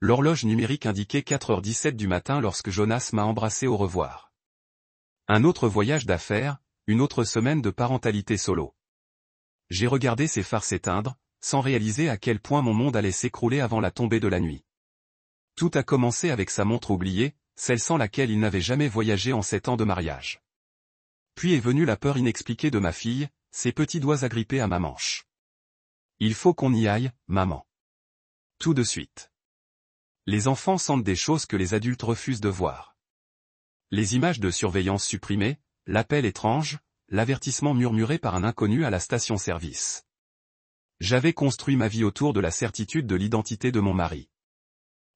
L'horloge numérique indiquait 4h17 du matin lorsque Jonas m'a embrassé au revoir. Un autre voyage d'affaires, une autre semaine de parentalité solo. J'ai regardé ses phares s'éteindre, sans réaliser à quel point mon monde allait s'écrouler avant la tombée de la nuit. Tout a commencé avec sa montre oubliée, celle sans laquelle il n'avait jamais voyagé en 7 ans de mariage. Puis est venue la peur inexpliquée de ma fille, ses petits doigts agrippés à ma manche. Il faut qu'on y aille, maman. Tout de suite. Les enfants sentent des choses que les adultes refusent de voir. Les images de surveillance supprimées, l'appel étrange, l'avertissement murmuré par un inconnu à la station-service. J'avais construit ma vie autour de la certitude de l'identité de mon mari.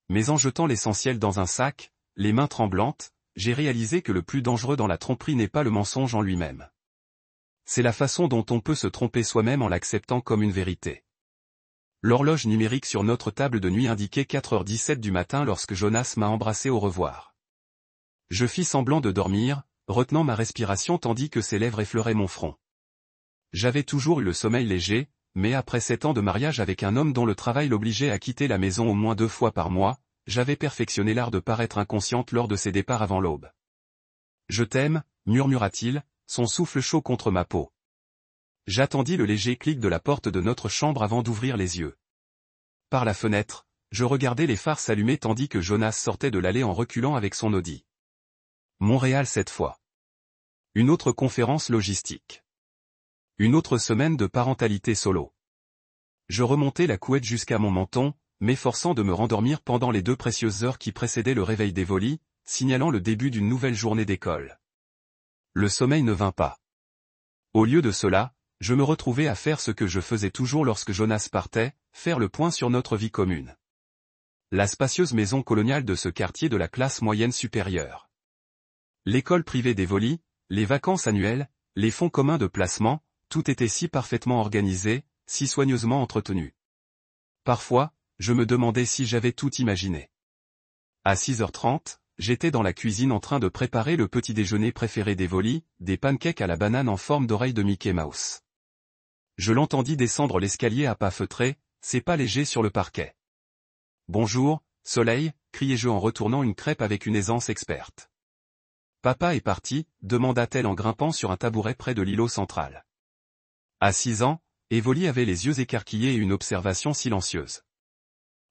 Mais en jetant l'essentiel dans un sac, les mains tremblantes, j'ai réalisé que le plus dangereux dans la tromperie n'est pas le mensonge en lui-même. C'est la façon dont on peut se tromper soi-même en l'acceptant comme une vérité. L'horloge numérique sur notre table de nuit indiquait 4h17 du matin lorsque Jonas m'a embrassé au revoir. Je fis semblant de dormir, retenant ma respiration tandis que ses lèvres effleuraient mon front. J'avais toujours eu le sommeil léger, mais après 7 ans de mariage avec un homme dont le travail l'obligeait à quitter la maison au moins 2 fois par mois, j'avais perfectionné l'art de paraître inconsciente lors de ses départs avant l'aube. « Je t'aime », murmura-t-il, son souffle chaud contre ma peau. J'attendis le léger clic de la porte de notre chambre avant d'ouvrir les yeux. Par la fenêtre, je regardais les phares s'allumer tandis que Jonas sortait de l'allée en reculant avec son Audi. Montréal cette fois. Une autre conférence logistique. Une autre semaine de parentalité solo. Je remontais la couette jusqu'à mon menton, m'efforçant de me rendormir pendant les 2 précieuses heures qui précédaient le réveil d'Evoli, signalant le début d'une nouvelle journée d'école. Le sommeil ne vint pas. Au lieu de cela, je me retrouvais à faire ce que je faisais toujours lorsque Jonas partait, faire le point sur notre vie commune. La spacieuse maison coloniale de ce quartier de la classe moyenne supérieure. L'école privée d'Evoli, les vacances annuelles, les fonds communs de placement, tout était si parfaitement organisé, si soigneusement entretenu. Parfois, je me demandais si j'avais tout imaginé. À 6h30, j'étais dans la cuisine en train de préparer le petit déjeuner préféré d'Evoli, des pancakes à la banane en forme d'oreille de Mickey Mouse. Je l'entendis descendre l'escalier à pas feutrés, ses pas légers sur le parquet. « Bonjour, Soleil », criai-je en retournant une crêpe avec une aisance experte. « Papa est parti », demanda-t-elle en grimpant sur un tabouret près de l'îlot central. À 6 ans, Evoli avait les yeux écarquillés et une observation silencieuse.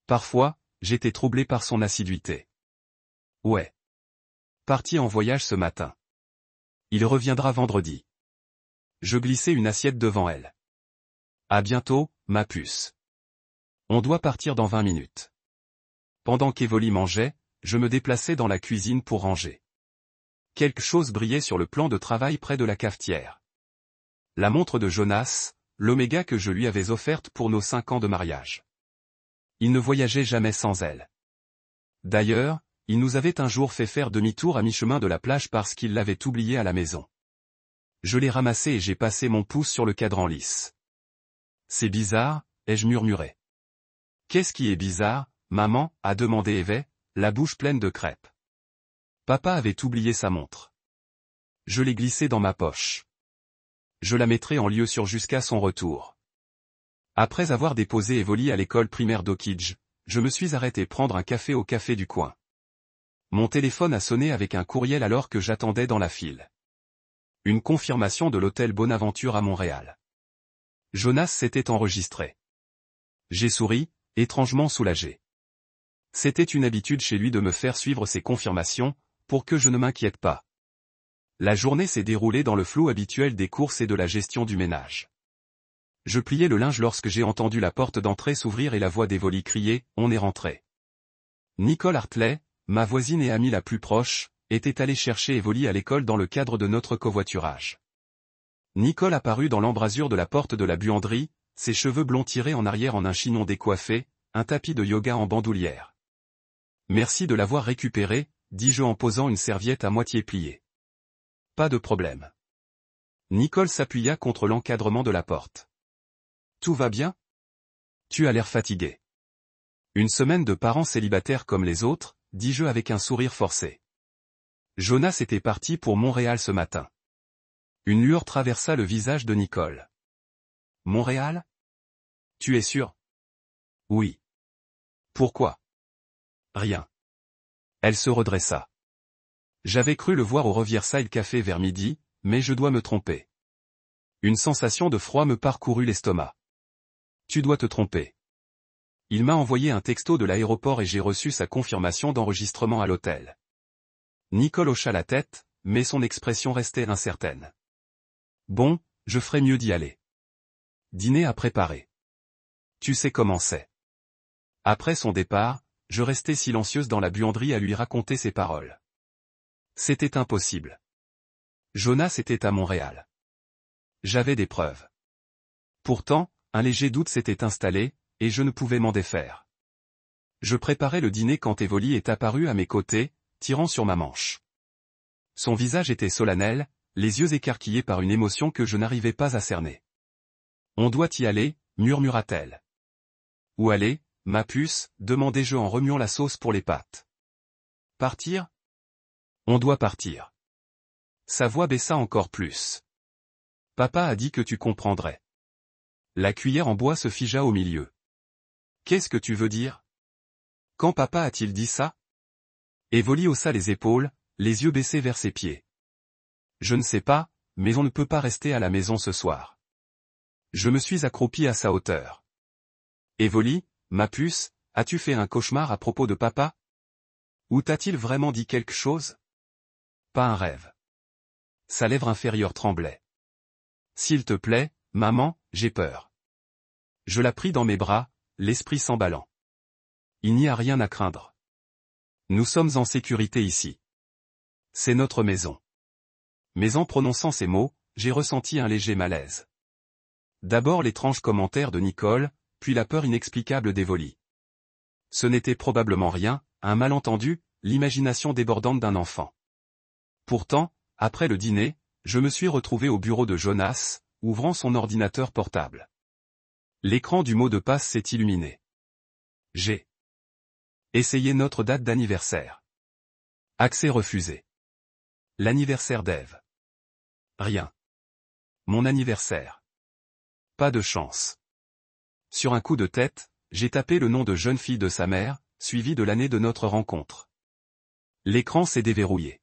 Parfois, j'étais troublé par son assiduité. Ouais. Parti en voyage ce matin. Il reviendra vendredi. Je glissai une assiette devant elle. À bientôt, ma puce. On doit partir dans 20 minutes. Pendant qu'Evoli mangeait, je me déplaçais dans la cuisine pour ranger. Quelque chose brillait sur le plan de travail près de la cafetière. La montre de Jonas, l'Oméga que je lui avais offerte pour nos 5 ans de mariage. Il ne voyageait jamais sans elle. D'ailleurs, il nous avait un jour fait faire demi-tour à mi-chemin de la plage parce qu'il l'avait oubliée à la maison. Je l'ai ramassé et j'ai passé mon pouce sur le cadran lisse. C'est bizarre, ai-je murmuré. Qu'est-ce qui est bizarre, maman, a demandé Eve, la bouche pleine de crêpes. Papa avait oublié sa montre. Je l'ai glissée dans ma poche. Je la mettrai en lieu sûr jusqu'à son retour. Après avoir déposé Evoli à l'école primaire d'Oakidge, je me suis arrêté prendre un café au café du coin. Mon téléphone a sonné avec un courriel alors que j'attendais dans la file. Une confirmation de l'hôtel Bonaventure à Montréal. Jonas s'était enregistré. J'ai souri, étrangement soulagé. C'était une habitude chez lui de me faire suivre ses confirmations, pour que je ne m'inquiète pas. La journée s'est déroulée dans le flou habituel des courses et de la gestion du ménage. Je pliais le linge lorsque j'ai entendu la porte d'entrée s'ouvrir et la voix d'Evoli crier « On est rentré ». Nicole Hartley, ma voisine et amie la plus proche, était allée chercher Evoli à l'école dans le cadre de notre covoiturage. Nicole apparut dans l'embrasure de la porte de la buanderie, ses cheveux blonds tirés en arrière en un chignon décoiffé, un tapis de yoga en bandoulière. « Merci de l'avoir récupéré », dis-je en posant une serviette à moitié pliée. « Pas de problème. » Nicole s'appuya contre l'encadrement de la porte. « Tout va bien ? Tu as l'air fatigué. » Une semaine de parents célibataires comme les autres, dis-je avec un sourire forcé. Jonas était parti pour Montréal ce matin. Une lueur traversa le visage de Nicole. « Montréal ? Tu es sûr ? » « Oui. » « Pourquoi ? Rien. Elle se redressa. J'avais cru le voir au Riverside Café vers midi, mais je dois me tromper. Une sensation de froid me parcourut l'estomac. Tu dois te tromper. Il m'a envoyé un texto de l'aéroport et j'ai reçu sa confirmation d'enregistrement à l'hôtel. Nicole hocha la tête, mais son expression restait incertaine. Bon, je ferais mieux d'y aller. Dîner à préparer. Tu sais comment c'est. Après son départ, je restais silencieuse dans la buanderie à lui raconter ses paroles. C'était impossible. Jonas était à Montréal. J'avais des preuves. Pourtant, un léger doute s'était installé, et je ne pouvais m'en défaire. Je préparais le dîner quand Evoli est apparue à mes côtés, tirant sur ma manche. Son visage était solennel, les yeux écarquillés par une émotion que je n'arrivais pas à cerner. On doit y aller, murmura-t-elle. Où aller, ma puce, demandai-je en remuant la sauce pour les pâtes. Partir? On doit partir. Sa voix baissa encore plus. Papa a dit que tu comprendrais. La cuillère en bois se figea au milieu. Qu'est-ce que tu veux dire? Quand papa a-t-il dit ça? Evoli haussa les épaules, les yeux baissés vers ses pieds. Je ne sais pas, mais on ne peut pas rester à la maison ce soir. Je me suis accroupi à sa hauteur. Evoli, ma puce, as-tu fait un cauchemar à propos de papa? Ou t'a-t-il vraiment dit quelque chose? Pas un rêve. Sa lèvre inférieure tremblait. S'il te plaît, maman, j'ai peur. Je la pris dans mes bras, l'esprit s'emballant. Il n'y a rien à craindre. Nous sommes en sécurité ici. C'est notre maison. Mais en prononçant ces mots, j'ai ressenti un léger malaise. D'abord l'étrange commentaire de Nicole, puis la peur inexplicable d'Evoli. Ce n'était probablement rien, un malentendu, l'imagination débordante d'un enfant. Pourtant, après le dîner, je me suis retrouvé au bureau de Jonas, ouvrant son ordinateur portable. L'écran du mot de passe s'est illuminé. J'ai essayé notre date d'anniversaire. Accès refusé. L'anniversaire d'Ève. Rien. Mon anniversaire. Pas de chance. Sur un coup de tête, j'ai tapé le nom de jeune fille de sa mère, suivi de l'année de notre rencontre. L'écran s'est déverrouillé.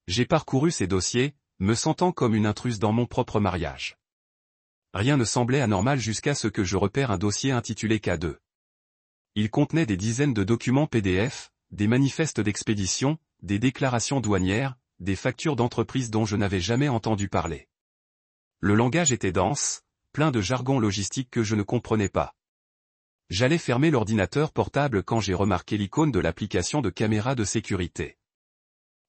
J'ai parcouru ses dossiers, me sentant comme une intruse dans mon propre mariage. Rien ne semblait anormal jusqu'à ce que je repère un dossier intitulé K2. Il contenait des dizaines de documents PDF, des manifestes d'expédition, des déclarations douanières, des factures d'entreprise dont je n'avais jamais entendu parler. Le langage était dense, plein de jargon logistique que je ne comprenais pas. J'allais fermer l'ordinateur portable quand j'ai remarqué l'icône de l'application de caméra de sécurité.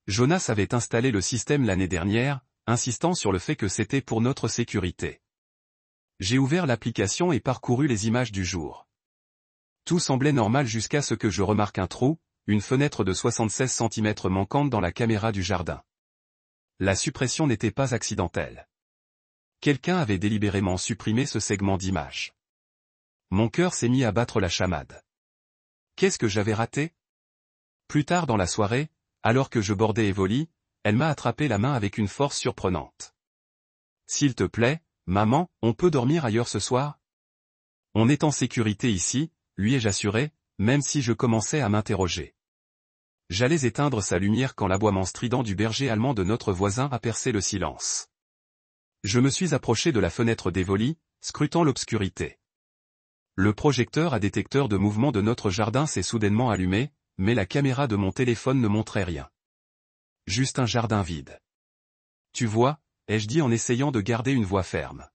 Jonas avait installé le système l'année dernière, insistant sur le fait que c'était pour notre sécurité. J'ai ouvert l'application et parcouru les images du jour. Tout semblait normal jusqu'à ce que je remarque un trou, une fenêtre de 76 cm manquante dans la caméra du jardin. La suppression n'était pas accidentelle. Quelqu'un avait délibérément supprimé ce segment d'image. Mon cœur s'est mis à battre la chamade. Qu'est-ce que j'avais raté? Plus tard dans la soirée, alors que je bordais Evoli, elle m'a attrapé la main avec une force surprenante. S'il te plaît, maman, on peut dormir ailleurs ce soir? On est en sécurité ici, lui ai-je assuré, même si je commençais à m'interroger. J'allais éteindre sa lumière quand l'aboiement strident du berger allemand de notre voisin a percé le silence. Je me suis approché de la fenêtre d'Evoli, scrutant l'obscurité. Le projecteur à détecteur de mouvement de notre jardin s'est soudainement allumé, mais la caméra de mon téléphone ne montrait rien. Juste un jardin vide. Tu vois, ai-je dit en essayant de garder une voix ferme.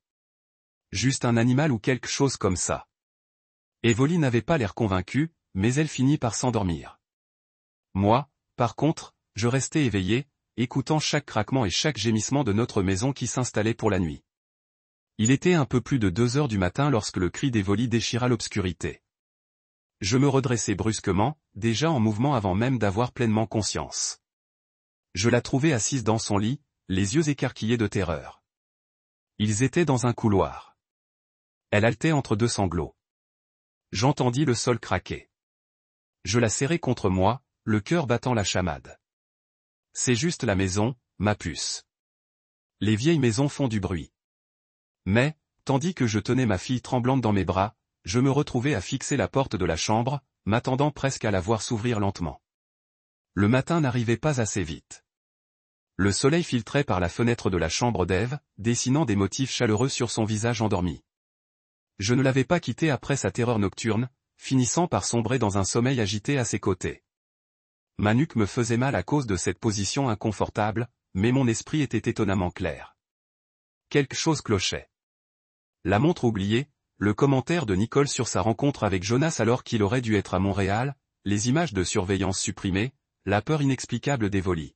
Juste un animal ou quelque chose comme ça. Evoli n'avait pas l'air convaincue, mais elle finit par s'endormir. Moi, par contre, je restais éveillé, écoutant chaque craquement et chaque gémissement de notre maison qui s'installait pour la nuit. Il était un peu plus de 2 heures du matin lorsque le cri d'Evoli déchira l'obscurité. Je me redressai brusquement, déjà en mouvement avant même d'avoir pleinement conscience. Je la trouvai assise dans son lit, les yeux écarquillés de terreur. Ils étaient dans un couloir. Elle haletait entre deux sanglots. J'entendis le sol craquer. Je la serrai contre moi, le cœur battant la chamade. C'est juste la maison, ma puce. Les vieilles maisons font du bruit. Mais, tandis que je tenais ma fille tremblante dans mes bras, je me retrouvais à fixer la porte de la chambre, m'attendant presque à la voir s'ouvrir lentement. Le matin n'arrivait pas assez vite. Le soleil filtrait par la fenêtre de la chambre d'Ève, dessinant des motifs chaleureux sur son visage endormi. Je ne l'avais pas quitté après sa terreur nocturne, finissant par sombrer dans un sommeil agité à ses côtés. Ma nuque me faisait mal à cause de cette position inconfortable, mais mon esprit était étonnamment clair. Quelque chose clochait. La montre oubliée, le commentaire de Nicole sur sa rencontre avec Jonas alors qu'il aurait dû être à Montréal, les images de surveillance supprimées, la peur inexplicable d'Evoli.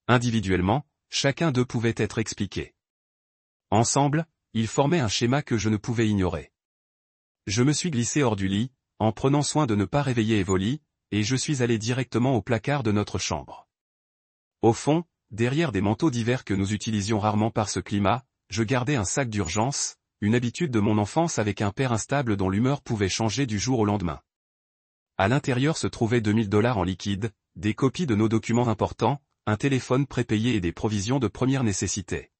Individuellement, chacun d'eux pouvait être expliqué. Ensemble, ils formaient un schéma que je ne pouvais ignorer. Je me suis glissé hors du lit, en prenant soin de ne pas réveiller Evoli, et je suis allé directement au placard de notre chambre. Au fond, derrière des manteaux d'hiver que nous utilisions rarement par ce climat, je gardais un sac d'urgence, une habitude de mon enfance avec un père instable dont l'humeur pouvait changer du jour au lendemain. À l'intérieur se trouvaient 2000 $ en liquide, des copies de nos documents importants, un téléphone prépayé et des provisions de première nécessité.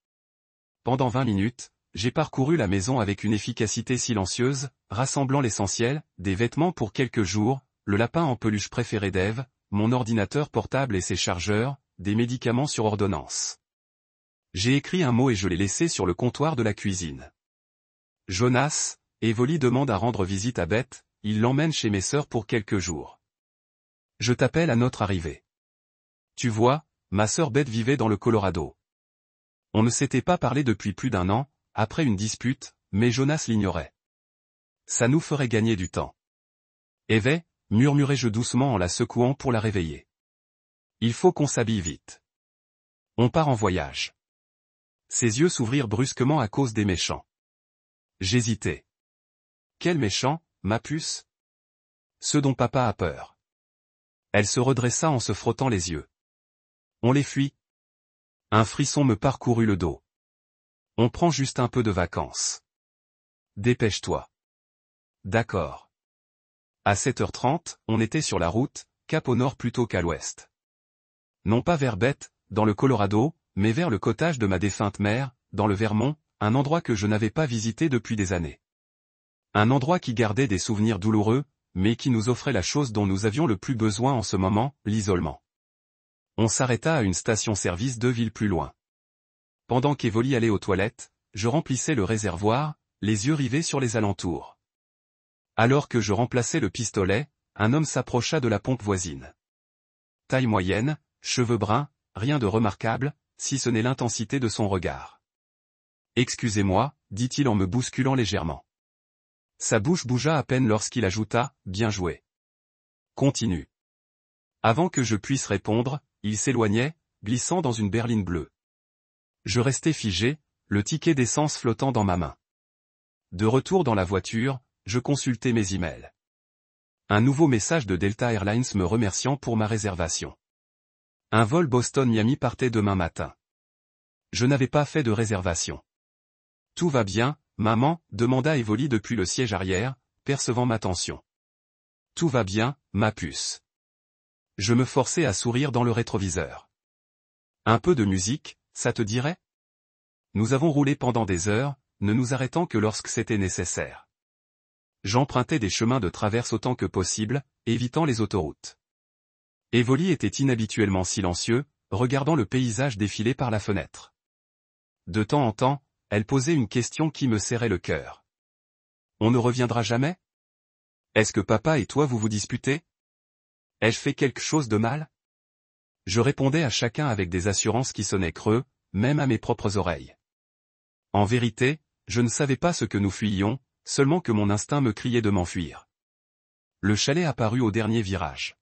Pendant 20 minutes, j'ai parcouru la maison avec une efficacité silencieuse, rassemblant l'essentiel, des vêtements pour quelques jours, le lapin en peluche préféré d'Ève, mon ordinateur portable et ses chargeurs, des médicaments sur ordonnance. J'ai écrit un mot et je l'ai laissé sur le comptoir de la cuisine. Jonas, Evoli demande à rendre visite à Beth, il l'emmène chez mes sœurs pour quelques jours. Je t'appelle à notre arrivée. Tu vois, ma sœur Beth vivait dans le Colorado. On ne s'était pas parlé depuis plus d'1 an, après une dispute, mais Jonas l'ignorait. Ça nous ferait gagner du temps. Eve, murmurai-je doucement en la secouant pour la réveiller. Il faut qu'on s'habille vite. On part en voyage. Ses yeux s'ouvrirent brusquement à cause des méchants. J'hésitais. Quel méchant, ma puce? Ceux dont papa a peur. Elle se redressa en se frottant les yeux. On les fuit. Un frisson me parcourut le dos. On prend juste un peu de vacances. Dépêche-toi. D'accord. À 7h30, on était sur la route, cap au nord plutôt qu'à l'ouest. Non pas vers Beth, dans le Colorado, mais vers le cottage de ma défunte mère, dans le Vermont, un endroit que je n'avais pas visité depuis des années. Un endroit qui gardait des souvenirs douloureux, mais qui nous offrait la chose dont nous avions le plus besoin en ce moment, l'isolement. On s'arrêta à une station-service 2 villes plus loin. Pendant qu'Evoli allait aux toilettes, je remplissais le réservoir, les yeux rivés sur les alentours. Alors que je remplaçais le pistolet, un homme s'approcha de la pompe voisine. Taille moyenne, cheveux bruns, rien de remarquable, si ce n'est l'intensité de son regard. « Excusez-moi, dit-il en me bousculant légèrement. Sa bouche bougea à peine lorsqu'il ajouta « Bien joué. Continue. » Avant que je puisse répondre, il s'éloignait, glissant dans une berline bleue. Je restais figé, le ticket d'essence flottant dans ma main. De retour dans la voiture, je consultais mes emails. Un nouveau message de Delta Airlines me remerciant pour ma réservation. Un vol Boston-Miami partait demain matin. Je n'avais pas fait de réservation. Tout va bien, maman, demanda Evoli depuis le siège arrière, percevant ma tension. Tout va bien, ma puce. Je me forçais à sourire dans le rétroviseur. Un peu de musique, ça te dirait? Nous avons roulé pendant des heures, ne nous arrêtant que lorsque c'était nécessaire. J'empruntais des chemins de traverse autant que possible, évitant les autoroutes. Evoli était inhabituellement silencieux, regardant le paysage défiler par la fenêtre. De temps en temps, elle posait une question qui me serrait le cœur. On ne reviendra jamais? Est-ce que papa et toi vous vous disputez? Ai-je fait quelque chose de mal? Je répondais à chacun avec des assurances qui sonnaient creux, même à mes propres oreilles. En vérité, je ne savais pas ce que nous fuyions, seulement que mon instinct me criait de m'enfuir. Le chalet apparut au dernier virage.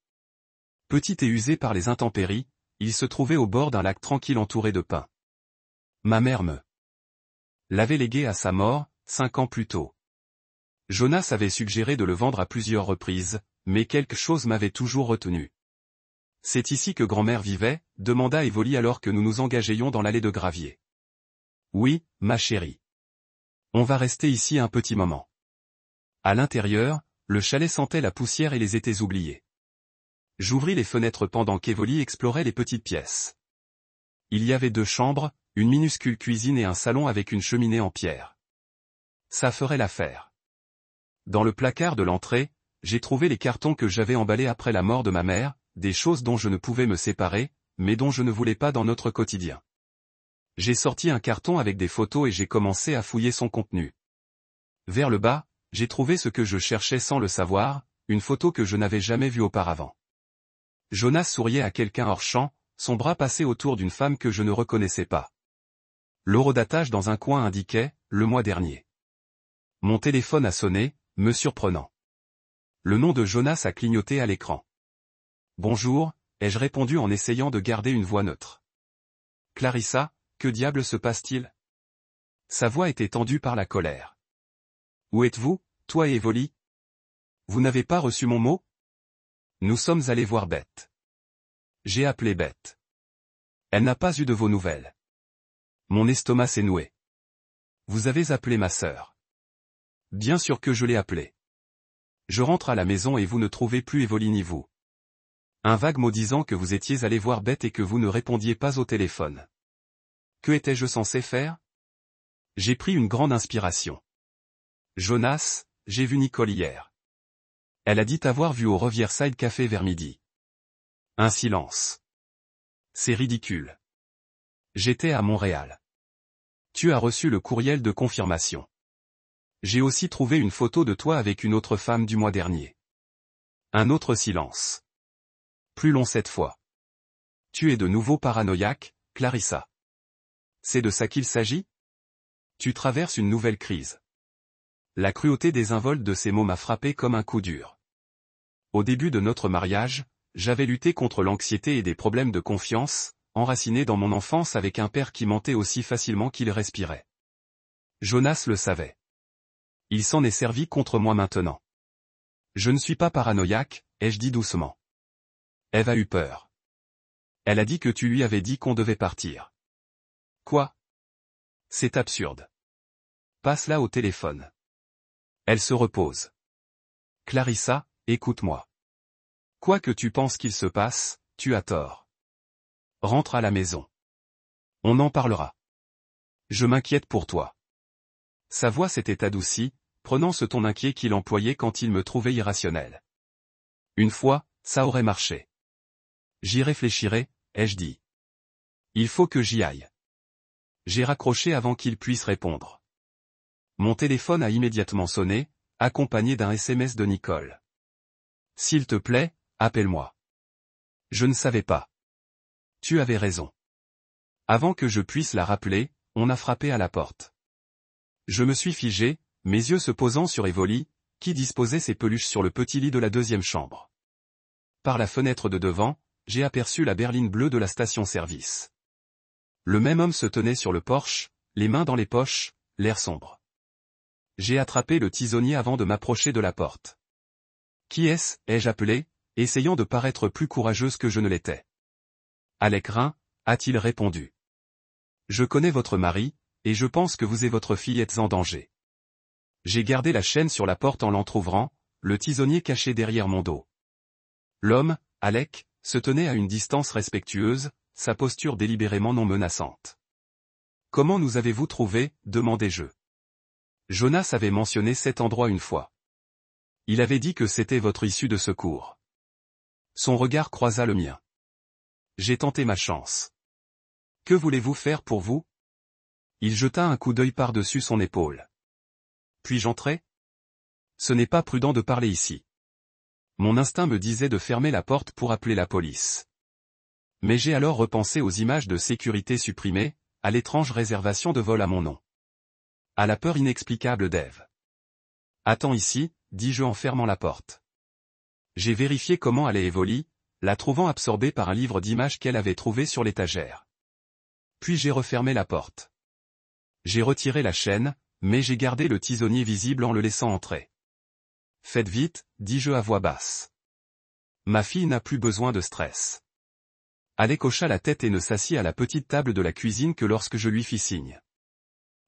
Petit et usé par les intempéries, il se trouvait au bord d'un lac tranquille entouré de pins. Ma mère me l'avait légué à sa mort, 5 ans plus tôt. Jonas avait suggéré de le vendre à plusieurs reprises, mais quelque chose m'avait toujours retenu. C'est ici que grand-mère vivait, demanda Evoli alors que nous nous engagions dans l'allée de gravier. Oui, ma chérie. On va rester ici un petit moment. À l'intérieur, le chalet sentait la poussière et les étés oubliés. J'ouvris les fenêtres pendant qu'Evoli explorait les petites pièces. Il y avait 2 chambres, une minuscule cuisine et un salon avec une cheminée en pierre. Ça ferait l'affaire. Dans le placard de l'entrée, j'ai trouvé les cartons que j'avais emballés après la mort de ma mère, des choses dont je ne pouvais me séparer, mais dont je ne voulais pas dans notre quotidien. J'ai sorti un carton avec des photos et j'ai commencé à fouiller son contenu. Vers le bas, j'ai trouvé ce que je cherchais sans le savoir, une photo que je n'avais jamais vue auparavant. Jonas souriait à quelqu'un hors champ, son bras passé autour d'une femme que je ne reconnaissais pas. L'horodatage dans un coin indiquait « le mois dernier ». Mon téléphone a sonné, me surprenant. Le nom de Jonas a clignoté à l'écran. « Bonjour », ai-je répondu en essayant de garder une voix neutre. « Clarissa, que diable se passe-t-il » Sa voix était tendue par la colère. « Où êtes-vous, toi et Evoli ? Vous n'avez pas reçu mon mot ? Nous sommes allés voir Beth. J'ai appelé Beth. Elle n'a pas eu de vos nouvelles. Mon estomac s'est noué. Vous avez appelé ma sœur. Bien sûr que je l'ai appelée. Je rentre à la maison et vous ne trouvez plus Evoli ni vous. Un vague mot disant que vous étiez allé voir Beth et que vous ne répondiez pas au téléphone. Que étais-je censé faire ? J'ai pris une grande inspiration. Jonas, j'ai vu Nicole hier. Elle a dit t'avoir vu au Riverside Café vers midi. Un silence. C'est ridicule. J'étais à Montréal. Tu as reçu le courriel de confirmation. J'ai aussi trouvé une photo de toi avec une autre femme du mois dernier. Un autre silence. Plus long cette fois. Tu es de nouveau paranoïaque, Clarissa. C'est de ça qu'il s'agit ? Tu traverses une nouvelle crise. La cruauté désinvolte de ces mots m'a frappé comme un coup dur. Au début de notre mariage, j'avais lutté contre l'anxiété et des problèmes de confiance, enracinés dans mon enfance avec un père qui mentait aussi facilement qu'il respirait. Jonas le savait. Il s'en est servi contre moi maintenant. Je ne suis pas paranoïaque, ai-je dit doucement. Eve a eu peur. Elle a dit que tu lui avais dit qu'on devait partir. Quoi ? C'est absurde. Passe-la au téléphone. Elle se repose. Clarissa, écoute-moi. Quoi que tu penses qu'il se passe, tu as tort. Rentre à la maison. On en parlera. Je m'inquiète pour toi. Sa voix s'était adoucie, prenant ce ton inquiet qu'il employait quand il me trouvait irrationnel. Une fois, ça aurait marché. J'y réfléchirai, ai-je dit. Il faut que j'y aille. J'ai raccroché avant qu'il puisse répondre. Mon téléphone a immédiatement sonné, accompagné d'un SMS de Nicole. S'il te plaît, appelle-moi. Je ne savais pas. Tu avais raison. Avant que je puisse la rappeler, on a frappé à la porte. Je me suis figé, mes yeux se posant sur Evoli, qui disposait ses peluches sur le petit lit de la deuxième chambre. Par la fenêtre de devant, j'ai aperçu la berline bleue de la station-service. Le même homme se tenait sur le porche, les mains dans les poches, l'air sombre. J'ai attrapé le tisonnier avant de m'approcher de la porte. Qui est-ce ? Ai-je appelé, essayant de paraître plus courageuse que je ne l'étais. Alec Rhin, a-t-il répondu. Je connais votre mari, et je pense que vous et votre fille êtes en danger. J'ai gardé la chaîne sur la porte en l'entr'ouvrant, le tisonnier caché derrière mon dos. L'homme, Alec, se tenait à une distance respectueuse, sa posture délibérément non menaçante. Comment nous avez-vous trouvés ? Demandai-je. Jonas avait mentionné cet endroit une fois. Il avait dit que c'était votre issue de secours. Son regard croisa le mien. J'ai tenté ma chance. Que voulez-vous faire pour vous ? Il jeta un coup d'œil par-dessus son épaule. Puis-je entrer ? Ce n'est pas prudent de parler ici. Mon instinct me disait de fermer la porte pour appeler la police. Mais j'ai alors repensé aux images de sécurité supprimées, à l'étrange réservation de vol à mon nom. À la peur inexplicable d'Eve. Attends ici, dis-je en fermant la porte. J'ai vérifié comment allait Evoli, la trouvant absorbée par un livre d'images qu'elle avait trouvé sur l'étagère. Puis j'ai refermé la porte. J'ai retiré la chaîne, mais j'ai gardé le tisonnier visible en le laissant entrer. Faites vite, dis-je à voix basse. Ma fille n'a plus besoin de stress. Alec hocha la tête et ne s'assit à la petite table de la cuisine que lorsque je lui fis signe.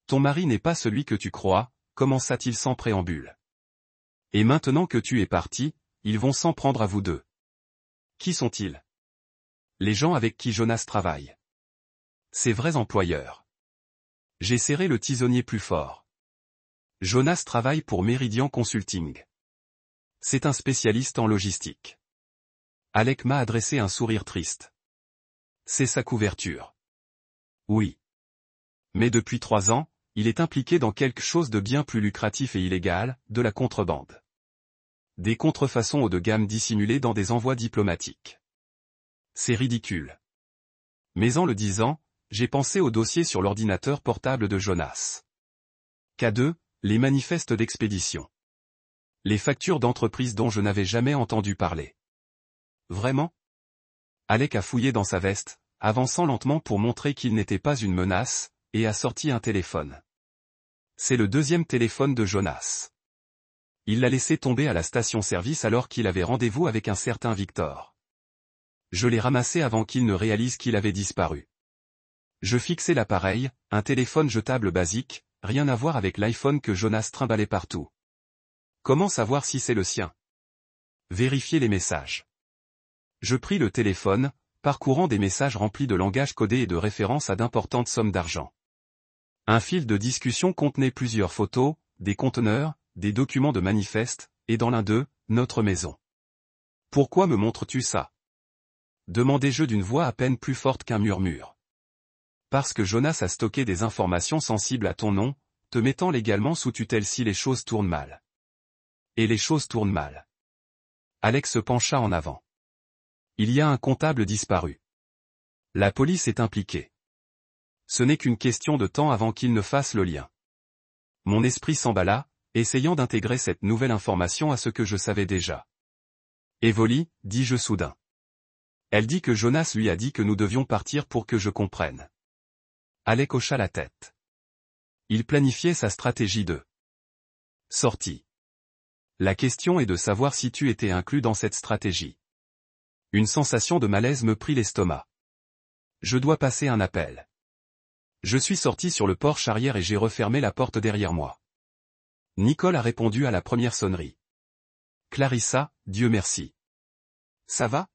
Ton mari n'est pas celui que tu crois, commença-t-il sans préambule. Et maintenant que tu es parti, ils vont s'en prendre à vous deux. Qui sont-ils ? Les gens avec qui Jonas travaille. Ses vrais employeurs. J'ai serré le tisonnier plus fort. Jonas travaille pour Meridian Consulting. C'est un spécialiste en logistique. Alec m'a adressé un sourire triste. C'est sa couverture. Oui. Mais depuis 3 ans, il est impliqué dans quelque chose de bien plus lucratif et illégal, de la contrebande. Des contrefaçons haut de gamme dissimulées dans des envois diplomatiques. C'est ridicule. Mais en le disant, j'ai pensé au dossier sur l'ordinateur portable de Jonas. K2, les manifestes d'expédition. Les factures d'entreprise dont je n'avais jamais entendu parler. Vraiment? Alec a fouillé dans sa veste, avançant lentement pour montrer qu'il n'était pas une menace, et a sorti un téléphone. C'est le 2e téléphone de Jonas. Il l'a laissé tomber à la station-service alors qu'il avait rendez-vous avec un certain Victor. Je l'ai ramassé avant qu'il ne réalise qu'il avait disparu. Je fixais l'appareil, un téléphone jetable basique, rien à voir avec l'iPhone que Jonas trimballait partout. Comment savoir si c'est le sien? Vérifier les messages. Je pris le téléphone, parcourant des messages remplis de langage codé et de références à d'importantes sommes d'argent. Un fil de discussion contenait plusieurs photos, des conteneurs, des documents de manifeste, et dans l'un d'eux, notre maison. Pourquoi me montres-tu ça? Demandai-je d'une voix à peine plus forte qu'un murmure. Parce que Jonas a stocké des informations sensibles à ton nom, te mettant légalement sous tutelle si les choses tournent mal. Et les choses tournent mal. Alex se pencha en avant. Il y a un comptable disparu. La police est impliquée. Ce n'est qu'une question de temps avant qu'il ne fasse le lien. Mon esprit s'emballa, essayant d'intégrer cette nouvelle information à ce que je savais déjà. Evoli, dis-je soudain. Elle dit que Jonas lui a dit que nous devions partir pour que je comprenne. Alec hocha la tête. Il planifiait sa stratégie de sortie. La question est de savoir si tu étais inclus dans cette stratégie. Une sensation de malaise me prit l'estomac. Je dois passer un appel. Je suis sorti sur le porche arrière et j'ai refermé la porte derrière moi. Nicole a répondu à la première sonnerie. Clarissa, Dieu merci. Ça va?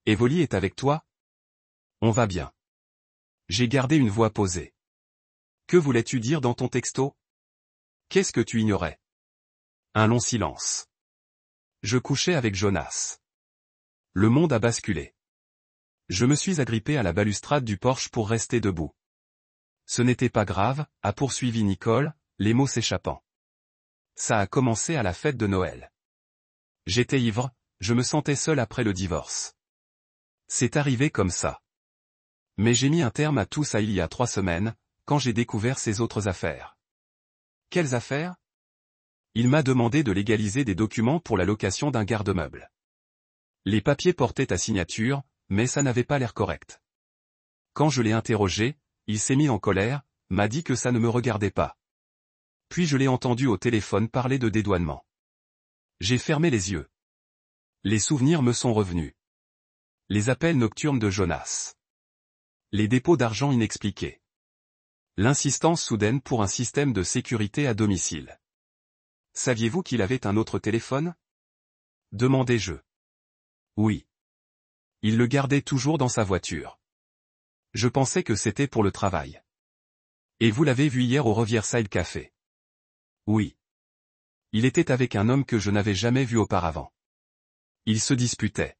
Evoli est avec toi? On va bien. J'ai gardé une voix posée. Que voulais-tu dire dans ton texto? Qu'est-ce que tu ignorais? Un long silence. Je couchais avec Jonas. Le monde a basculé. Je me suis agrippé à la balustrade du porche pour rester debout. Ce n'était pas grave, a poursuivi Nicole, les mots s'échappant. Ça a commencé à la fête de Noël. J'étais ivre, je me sentais seul après le divorce. C'est arrivé comme ça. Mais j'ai mis un terme à tout ça il y a 3 semaines, quand j'ai découvert ces autres affaires. Quelles affaires? Il m'a demandé de légaliser des documents pour la location d'un garde-meuble. Les papiers portaient ta signature, mais ça n'avait pas l'air correct. Quand je l'ai interrogé, il s'est mis en colère, m'a dit que ça ne me regardait pas. Puis je l'ai entendu au téléphone parler de dédouanement. J'ai fermé les yeux. Les souvenirs me sont revenus. Les appels nocturnes de Jonas. Les dépôts d'argent inexpliqués. L'insistance soudaine pour un système de sécurité à domicile. Saviez-vous qu'il avait un autre téléphone? Demandai-je. Oui. Il le gardait toujours dans sa voiture. Je pensais que c'était pour le travail. Et vous l'avez vu hier au Riverside Café? Oui. Il était avec un homme que je n'avais jamais vu auparavant. Ils se disputaient.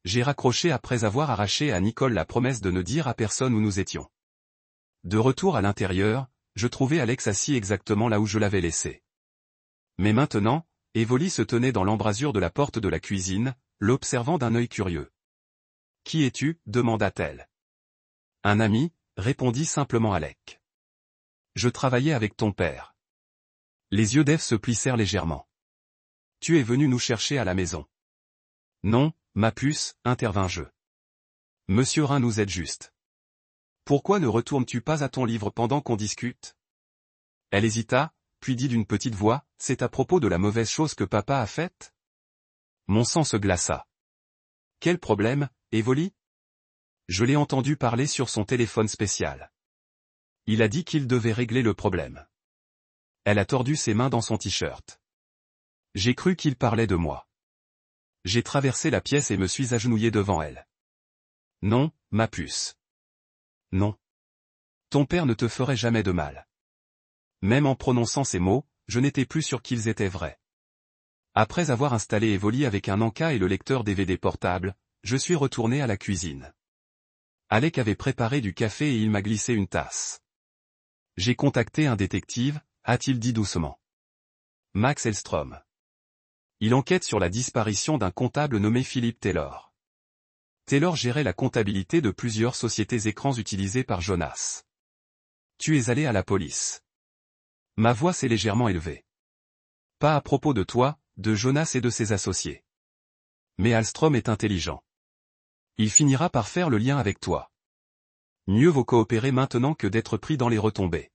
J'ai raccroché après avoir arraché à Nicole la promesse de ne dire à personne où nous étions. De retour à l'intérieur, je trouvais Alex assis exactement là où je l'avais laissé. Mais maintenant, Evoli se tenait dans l'embrasure de la porte de la cuisine, l'observant d'un œil curieux. « Qui es-tu » demanda-t-elle. « Un ami » répondit simplement Alec. « Je travaillais avec ton père. » Les yeux d'Eve se plissèrent légèrement. « Tu es venu nous chercher à la maison. » « Non, ma puce, intervins-je. Monsieur Rhin nous aide juste. Pourquoi ne retournes-tu pas à ton livre pendant qu'on discute? Elle hésita, puis dit d'une petite voix, c'est à propos de la mauvaise chose que papa a faite? Mon sang se glaça. Quel problème, Evoli? Je l'ai entendu parler sur son téléphone spécial. Il a dit qu'il devait régler le problème. Elle a tordu ses mains dans son t-shirt. J'ai cru qu'il parlait de moi. J'ai traversé la pièce et me suis agenouillé devant elle. Non, ma puce. Non. Ton père ne te ferait jamais de mal. Même en prononçant ces mots, je n'étais plus sûr qu'ils étaient vrais. Après avoir installé Evoli avec un Anka et le lecteur DVD portable, je suis retourné à la cuisine. Alec avait préparé du café et il m'a glissé une tasse. J'ai contacté un détective, a-t-il dit doucement. Max Hellstrom. Il enquête sur la disparition d'un comptable nommé Philip Taylor. Taylor gérait la comptabilité de plusieurs sociétés écrans utilisées par Jonas. Tu es allé à la police. Ma voix s'est légèrement élevée. Pas à propos de toi, de Jonas et de ses associés. Mais Hellstrom est intelligent. Il finira par faire le lien avec toi. Mieux vaut coopérer maintenant que d'être pris dans les retombées.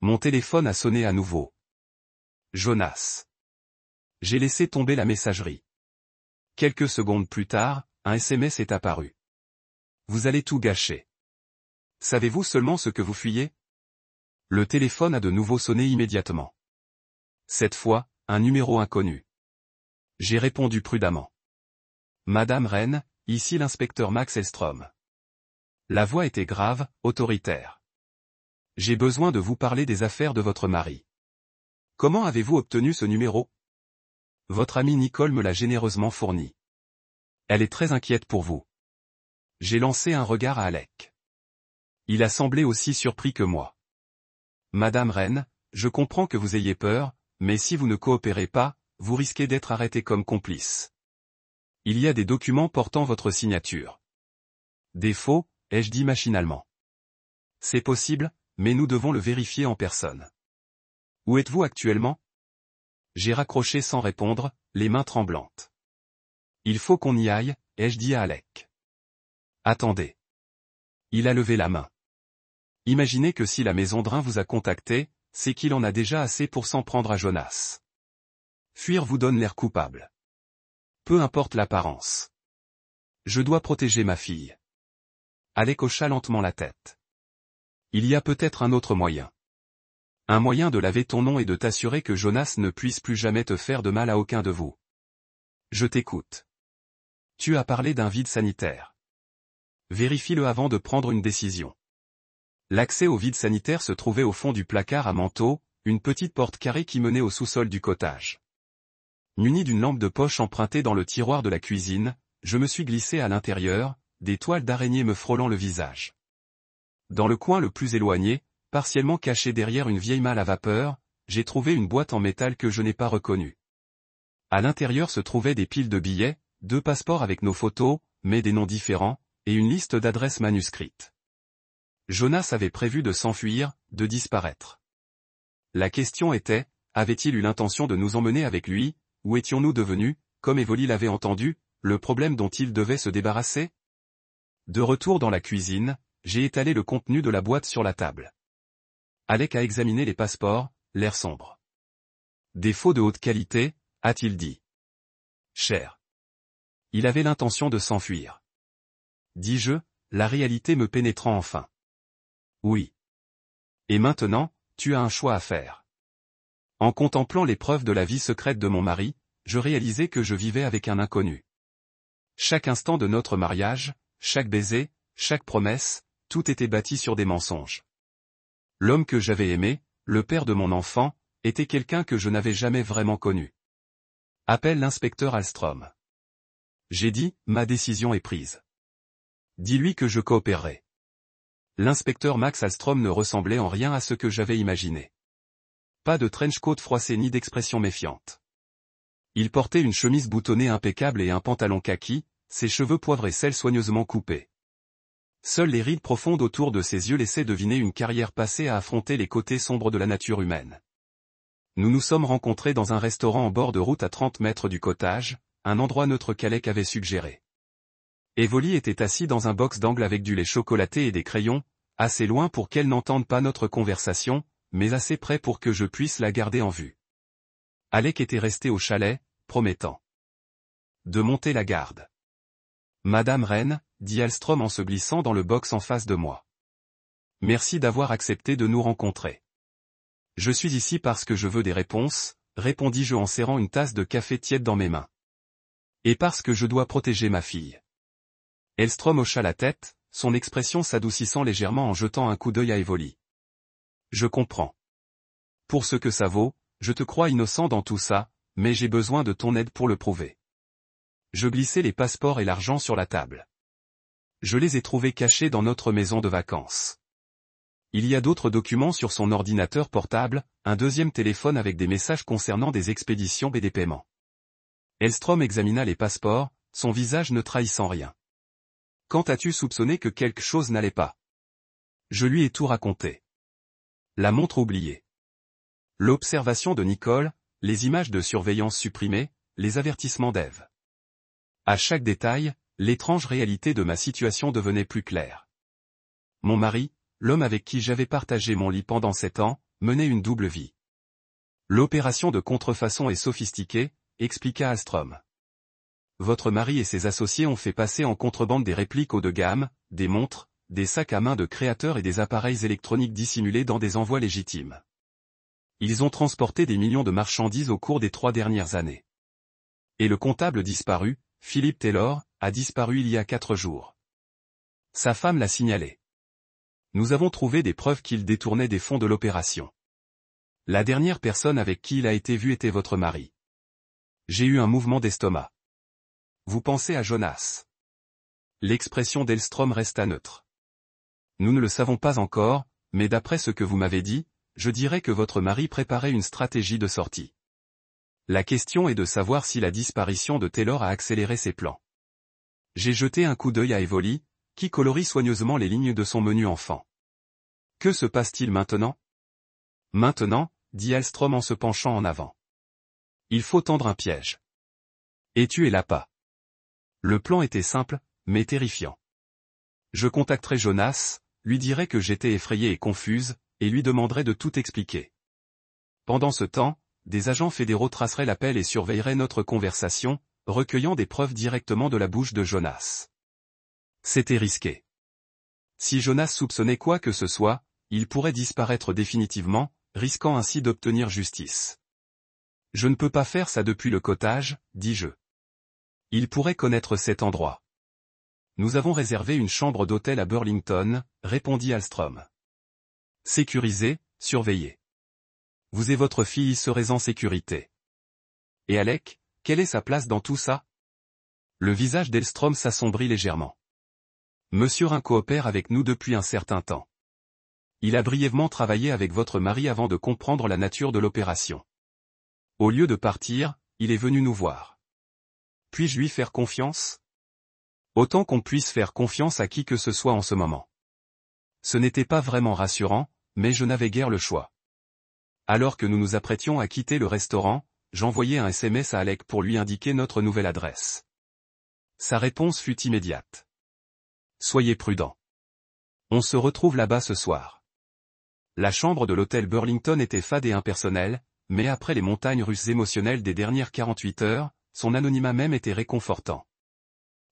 Mon téléphone a sonné à nouveau. Jonas. J'ai laissé tomber la messagerie. Quelques secondes plus tard, un SMS est apparu. Vous allez tout gâcher. Savez-vous seulement ce que vous fuyez? Le téléphone a de nouveau sonné immédiatement. Cette fois, un numéro inconnu. J'ai répondu prudemment. Madame Rennes, ici l'inspecteur Max Hellstrom. La voix était grave, autoritaire. J'ai besoin de vous parler des affaires de votre mari. Comment avez-vous obtenu ce numéro? Votre amie Nicole me l'a généreusement fourni. Elle est très inquiète pour vous. J'ai lancé un regard à Alec. Il a semblé aussi surpris que moi. Madame Rennes, je comprends que vous ayez peur, mais si vous ne coopérez pas, vous risquez d'être arrêté comme complice. Il y a des documents portant votre signature. Des faux, ai-je dit machinalement. C'est possible, mais nous devons le vérifier en personne. Où êtes-vous actuellement? J'ai raccroché sans répondre, les mains tremblantes. Il faut qu'on y aille, ai-je dit à Alec. Attendez. Il a levé la main. Imaginez que si la maison Drin vous a contacté, c'est qu'il en a déjà assez pour s'en prendre à Jonas. Fuir vous donne l'air coupable. Peu importe l'apparence. Je dois protéger ma fille. Alec hocha lentement la tête. Il y a peut-être un autre moyen. Un moyen de laver ton nom et de t'assurer que Jonas ne puisse plus jamais te faire de mal à aucun de vous. Je t'écoute. Tu as parlé d'un vide sanitaire. Vérifie-le avant de prendre une décision. L'accès au vide sanitaire se trouvait au fond du placard à manteau, une petite porte carrée qui menait au sous-sol du cottage. Muni d'une lampe de poche empruntée dans le tiroir de la cuisine, je me suis glissé à l'intérieur, des toiles d'araignée me frôlant le visage. Dans le coin le plus éloigné, partiellement caché derrière une vieille malle à vapeur, j'ai trouvé une boîte en métal que je n'ai pas reconnue. À l'intérieur se trouvaient des piles de billets, 2 passeports avec nos photos, mais des noms différents, et une liste d'adresses manuscrites. Jonas avait prévu de s'enfuir, de disparaître. La question était, avait-il eu l'intention de nous emmener avec lui, ou étions-nous devenus, comme Evoli l'avait entendu, le problème dont il devait se débarrasser? De retour dans la cuisine, j'ai étalé le contenu de la boîte sur la table. Alec a examiné les passeports, l'air sombre. Des faux de haute qualité, a-t-il dit. Cher. Il avait l'intention de s'enfuir. Dis-je, la réalité me pénétrant enfin. Oui. Et maintenant, tu as un choix à faire. En contemplant les preuves de la vie secrète de mon mari, je réalisais que je vivais avec un inconnu. Chaque instant de notre mariage, chaque baiser, chaque promesse, tout était bâti sur des mensonges. L'homme que j'avais aimé, le père de mon enfant, était quelqu'un que je n'avais jamais vraiment connu. Appelle l'inspecteur Hellstrom. J'ai dit, ma décision est prise. Dis-lui que je coopérerai. L'inspecteur Max Hellstrom ne ressemblait en rien à ce que j'avais imaginé. Pas de trench-coat froissé ni d'expression méfiante. Il portait une chemise boutonnée impeccable et un pantalon kaki, ses cheveux poivre et sel soigneusement coupés. Seules les rides profondes autour de ses yeux laissaient deviner une carrière passée à affronter les côtés sombres de la nature humaine. Nous nous sommes rencontrés dans un restaurant en bord de route à 30 mètres du cottage, un endroit neutre qu'Alec avait suggéré. Evoli était assis dans un box d'angle avec du lait chocolaté et des crayons, assez loin pour qu'elle n'entende pas notre conversation, mais assez près pour que je puisse la garder en vue. Alec était resté au chalet, promettant de monter la garde. Madame Rennes, dit Hellstrom en se glissant dans le box en face de moi. Merci d'avoir accepté de nous rencontrer. Je suis ici parce que je veux des réponses, répondis-je en serrant une tasse de café tiède dans mes mains. Et parce que je dois protéger ma fille. Hellstrom hocha la tête, son expression s'adoucissant légèrement en jetant un coup d'œil à Evoli. Je comprends. Pour ce que ça vaut, je te crois innocent dans tout ça, mais j'ai besoin de ton aide pour le prouver. Je glissai les passeports et l'argent sur la table. Je les ai trouvés cachés dans notre maison de vacances. Il y a d'autres documents sur son ordinateur portable, un deuxième téléphone avec des messages concernant des expéditions et des paiements. Hellstrom examina les passeports, son visage ne trahissant rien. Quand as-tu soupçonné que quelque chose n'allait pas? Je lui ai tout raconté. La montre oubliée. L'observation de Nicole, les images de surveillance supprimées, les avertissements d'Ève. À chaque détail, l'étrange réalité de ma situation devenait plus claire. Mon mari, l'homme avec qui j'avais partagé mon lit pendant 7 ans, menait une double vie. L'opération de contrefaçon est sophistiquée, expliqua Hellstrom. Votre mari et ses associés ont fait passer en contrebande des répliques haut de gamme, des montres, des sacs à main de créateurs et des appareils électroniques dissimulés dans des envois légitimes. Ils ont transporté des millions de marchandises au cours des 3 dernières années. Et le comptable disparu, Philip Taylor, a disparu il y a 4 jours. Sa femme l'a signalé. Nous avons trouvé des preuves qu'il détournait des fonds de l'opération. La dernière personne avec qui il a été vu était votre mari. J'ai eu un mouvement d'estomac. Vous pensez à Jonas. L'expression d'Hellstrom resta neutre. Nous ne le savons pas encore, mais d'après ce que vous m'avez dit, je dirais que votre mari préparait une stratégie de sortie. La question est de savoir si la disparition de Taylor a accéléré ses plans. J'ai jeté un coup d'œil à Evoli, qui colorie soigneusement les lignes de son menu enfant. Que se passe-t-il maintenant? Maintenant, dit Hellstrom en se penchant en avant. Il faut tendre un piège. Et tu es l'appât. Le plan était simple, mais terrifiant. Je contacterai Jonas, lui dirai que j'étais effrayée et confuse, et lui demanderai de tout expliquer. Pendant ce temps, des agents fédéraux traceraient l'appel et surveilleraient notre conversation, recueillant des preuves directement de la bouche de Jonas. C'était risqué. Si Jonas soupçonnait quoi que ce soit, il pourrait disparaître définitivement, risquant ainsi d'obtenir justice. Je ne peux pas faire ça depuis le cottage, dis-je. Il pourrait connaître cet endroit. Nous avons réservé une chambre d'hôtel à Burlington, répondit Hellstrom. Sécurisé, surveillé. Vous et votre fille y serez en sécurité. Et Alec, quelle est sa place dans tout ça? Le visage d'Hellstrom s'assombrit légèrement. Monsieur Rhin coopère avec nous depuis un certain temps. Il a brièvement travaillé avec votre mari avant de comprendre la nature de l'opération. Au lieu de partir, il est venu nous voir. Puis-je lui faire confiance? Autant qu'on puisse faire confiance à qui que ce soit en ce moment. Ce n'était pas vraiment rassurant, mais je n'avais guère le choix. Alors que nous nous apprêtions à quitter le restaurant, j'envoyai un SMS à Alec pour lui indiquer notre nouvelle adresse. Sa réponse fut immédiate. Soyez prudent. On se retrouve là-bas ce soir. La chambre de l'hôtel Burlington était fade et impersonnelle, mais après les montagnes russes émotionnelles des dernières 48 heures, son anonymat même était réconfortant.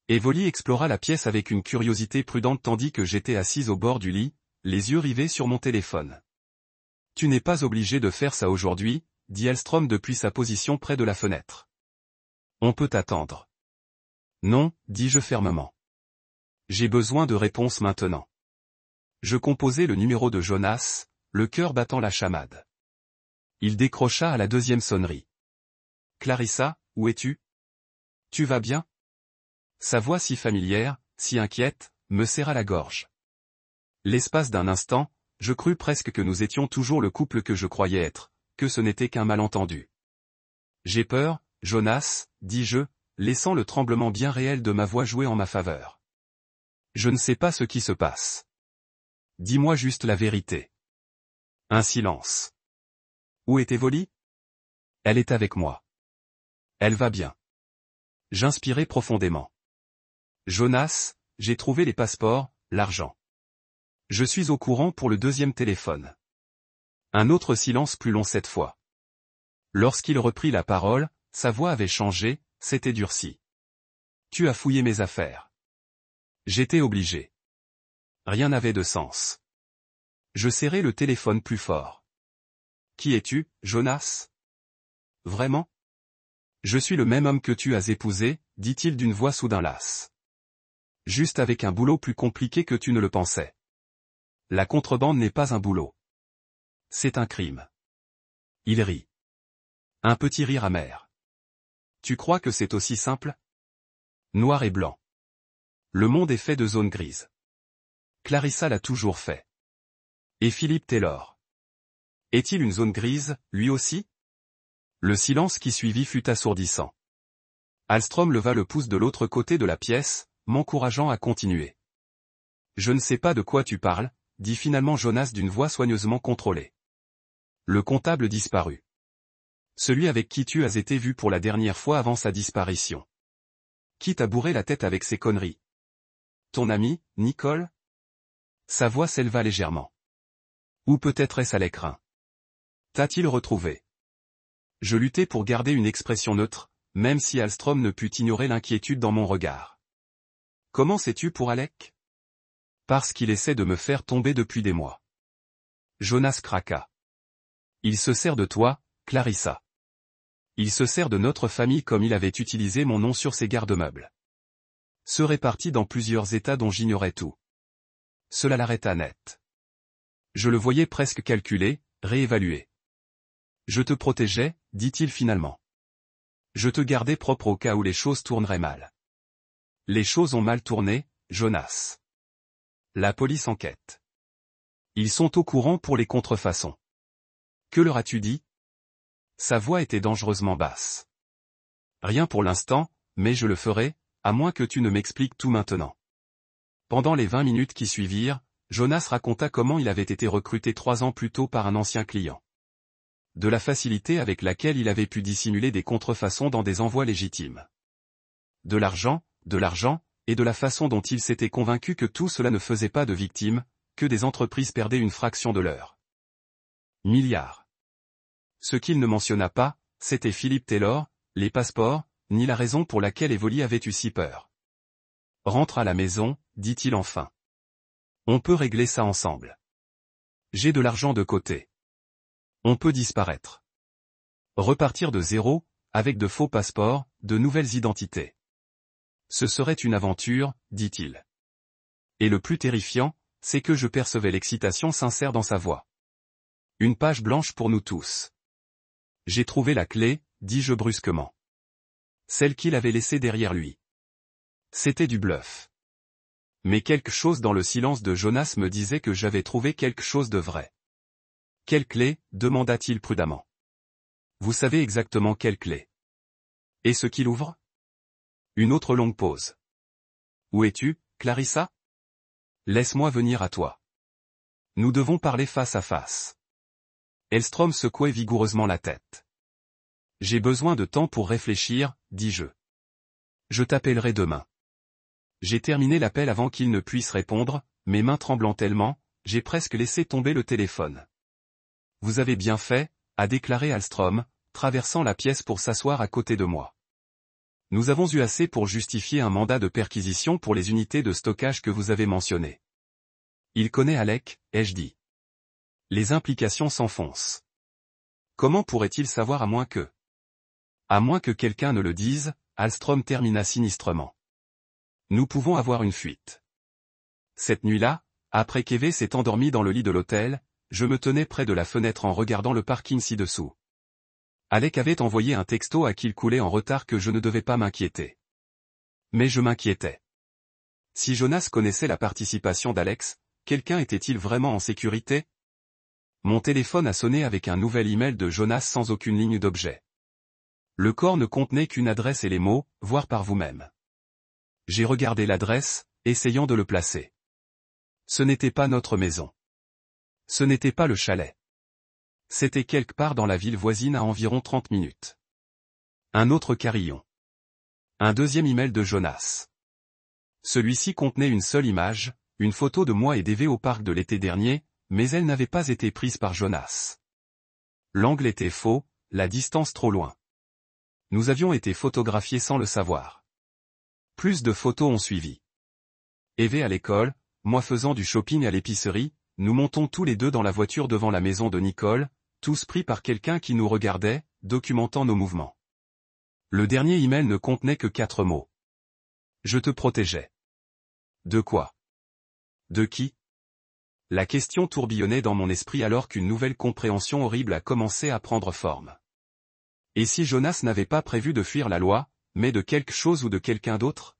Evoli explora la pièce avec une curiosité prudente tandis que j'étais assise au bord du lit, les yeux rivés sur mon téléphone. Tu n'es pas obligé de faire ça aujourd'hui, dit Hellstrom depuis sa position près de la fenêtre. On peut attendre. Non, dis-je fermement. J'ai besoin de réponses maintenant. Je composai le numéro de Jonas, le cœur battant la chamade. Il décrocha à la deuxième sonnerie. Clarissa, où es-tu? Tu vas bien? Sa voix si familière, si inquiète, me serra la gorge. L'espace d'un instant, je crus presque que nous étions toujours le couple que je croyais être, que ce n'était qu'un malentendu. J'ai peur, Jonas, dis-je, laissant le tremblement bien réel de ma voix jouer en ma faveur. Je ne sais pas ce qui se passe. Dis-moi juste la vérité. Un silence. Où est Evoli? Elle est avec moi. Elle va bien. J'inspirai profondément. Jonas, j'ai trouvé les passeports, l'argent. Je suis au courant pour le deuxième téléphone. Un autre silence plus long cette fois. Lorsqu'il reprit la parole, sa voix avait changé, s'était durcie. Tu as fouillé mes affaires. J'étais obligé. Rien n'avait de sens. Je serrai le téléphone plus fort. Qui es-tu, Jonas? Vraiment? Je suis le même homme que tu as épousé, dit-il d'une voix soudain lasse. Juste avec un boulot plus compliqué que tu ne le pensais. La contrebande n'est pas un boulot. C'est un crime. Il rit. Un petit rire amer. Tu crois que c'est aussi simple? Noir et blanc. Le monde est fait de zones grises. Clarissa l'a toujours fait. Et Philippe Taylor. Est-il une zone grise, lui aussi? Le silence qui suivit fut assourdissant. Alstrom leva le pouce de l'autre côté de la pièce, m'encourageant à continuer. Je ne sais pas de quoi tu parles, dit finalement Jonas d'une voix soigneusement contrôlée. Le comptable disparut. Celui avec qui tu as été vu pour la dernière fois avant sa disparition. Qui t'a bourré la tête avec ces conneries? Ton ami, Nicole? Sa voix s'éleva légèrement. Ou peut-être est-ce Alec. T'a-t-il retrouvé? Je luttai pour garder une expression neutre, même si Alstrom ne put ignorer l'inquiétude dans mon regard. Comment sais-tu pour Alec? Parce qu'il essaie de me faire tomber depuis des mois. Jonas craqua. Il se sert de toi, Clarissa. Il se sert de notre famille comme il avait utilisé mon nom sur ses garde-meubles. Se répartit dans plusieurs états dont j'ignorais tout. Cela l'arrêta net. Je le voyais presque calculer, réévaluer. Je te protégeais, dit-il finalement. Je te gardais propre au cas où les choses tourneraient mal. Les choses ont mal tourné, Jonas. La police enquête. Ils sont au courant pour les contrefaçons. Que leur as-tu dit? Sa voix était dangereusement basse. Rien pour l'instant, mais je le ferai, à moins que tu ne m'expliques tout maintenant. Pendant les 20 minutes qui suivirent, Jonas raconta comment il avait été recruté 3 ans plus tôt par un ancien client. De la facilité avec laquelle il avait pu dissimuler des contrefaçons dans des envois légitimes. De l'argent, et de la façon dont il s'était convaincu que tout cela ne faisait pas de victimes, que des entreprises perdaient une fraction de leur milliard. Ce qu'il ne mentionna pas, c'était Philippe Taylor, les passeports, ni la raison pour laquelle Evoli avait eu si peur. Rentre à la maison, dit-il enfin. On peut régler ça ensemble. J'ai de l'argent de côté. On peut disparaître. Repartir de zéro, avec de faux passeports, de nouvelles identités. Ce serait une aventure, dit-il. Et le plus terrifiant, c'est que je percevais l'excitation sincère dans sa voix. Une page blanche pour nous tous. J'ai trouvé la clé, dis-je brusquement. Celle qu'il avait laissée derrière lui. C'était du bluff. Mais quelque chose dans le silence de Jonas me disait que j'avais trouvé quelque chose de vrai. Quelle clé? Demanda-t-il prudemment. Vous savez exactement quelle clé. Et ce qu'il ouvre? Une autre longue pause. Où es-tu, Clarissa? Laisse-moi venir à toi. Nous devons parler face à face. Elstrom secouait vigoureusement la tête. J'ai besoin de temps pour réfléchir, dis-je. Je t'appellerai demain. J'ai terminé l'appel avant qu'il ne puisse répondre, mes mains tremblant tellement, j'ai presque laissé tomber le téléphone. Vous avez bien fait, a déclaré Alstrom, traversant la pièce pour s'asseoir à côté de moi. Nous avons eu assez pour justifier un mandat de perquisition pour les unités de stockage que vous avez mentionnées. Il connaît Alec, ai-je dit. Les implications s'enfoncent. Comment pourrait-il savoir à moins que... À moins que quelqu'un ne le dise, Alstrom termina sinistrement. Nous pouvons avoir une fuite. Cette nuit-là, après qu'Eve s'est endormi dans le lit de l'hôtel, je me tenais près de la fenêtre en regardant le parking ci-dessous. Alec avait envoyé un texto à qu'il coulait en retard que je ne devais pas m'inquiéter. Mais je m'inquiétais. Si Jonas connaissait la participation d'Alex, quelqu'un était-il vraiment en sécurité? Mon téléphone a sonné avec un nouvel email de Jonas sans aucune ligne d'objet. Le corps ne contenait qu'une adresse et les mots « voir par vous-même ». J'ai regardé l'adresse, essayant de le placer. Ce n'était pas notre maison. Ce n'était pas le chalet. C'était quelque part dans la ville voisine à environ 30 minutes. Un autre carillon. Un deuxième email de Jonas. Celui-ci contenait une seule image, une photo de moi et d'Eve au parc de l'été dernier, mais elle n'avait pas été prise par Jonas. L'angle était faux, la distance trop loin. Nous avions été photographiés sans le savoir. Plus de photos ont suivi. Eve à l'école, moi faisant du shopping à l'épicerie, nous montons tous les deux dans la voiture devant la maison de Nicole, tous pris par quelqu'un qui nous regardait, documentant nos mouvements. Le dernier email ne contenait que 4 mots. Je te protégeais. De quoi? De qui? La question tourbillonnait dans mon esprit alors qu'une nouvelle compréhension horrible a commencé à prendre forme. Et si Jonas n'avait pas prévu de fuir la loi, mais de quelque chose ou de quelqu'un d'autre?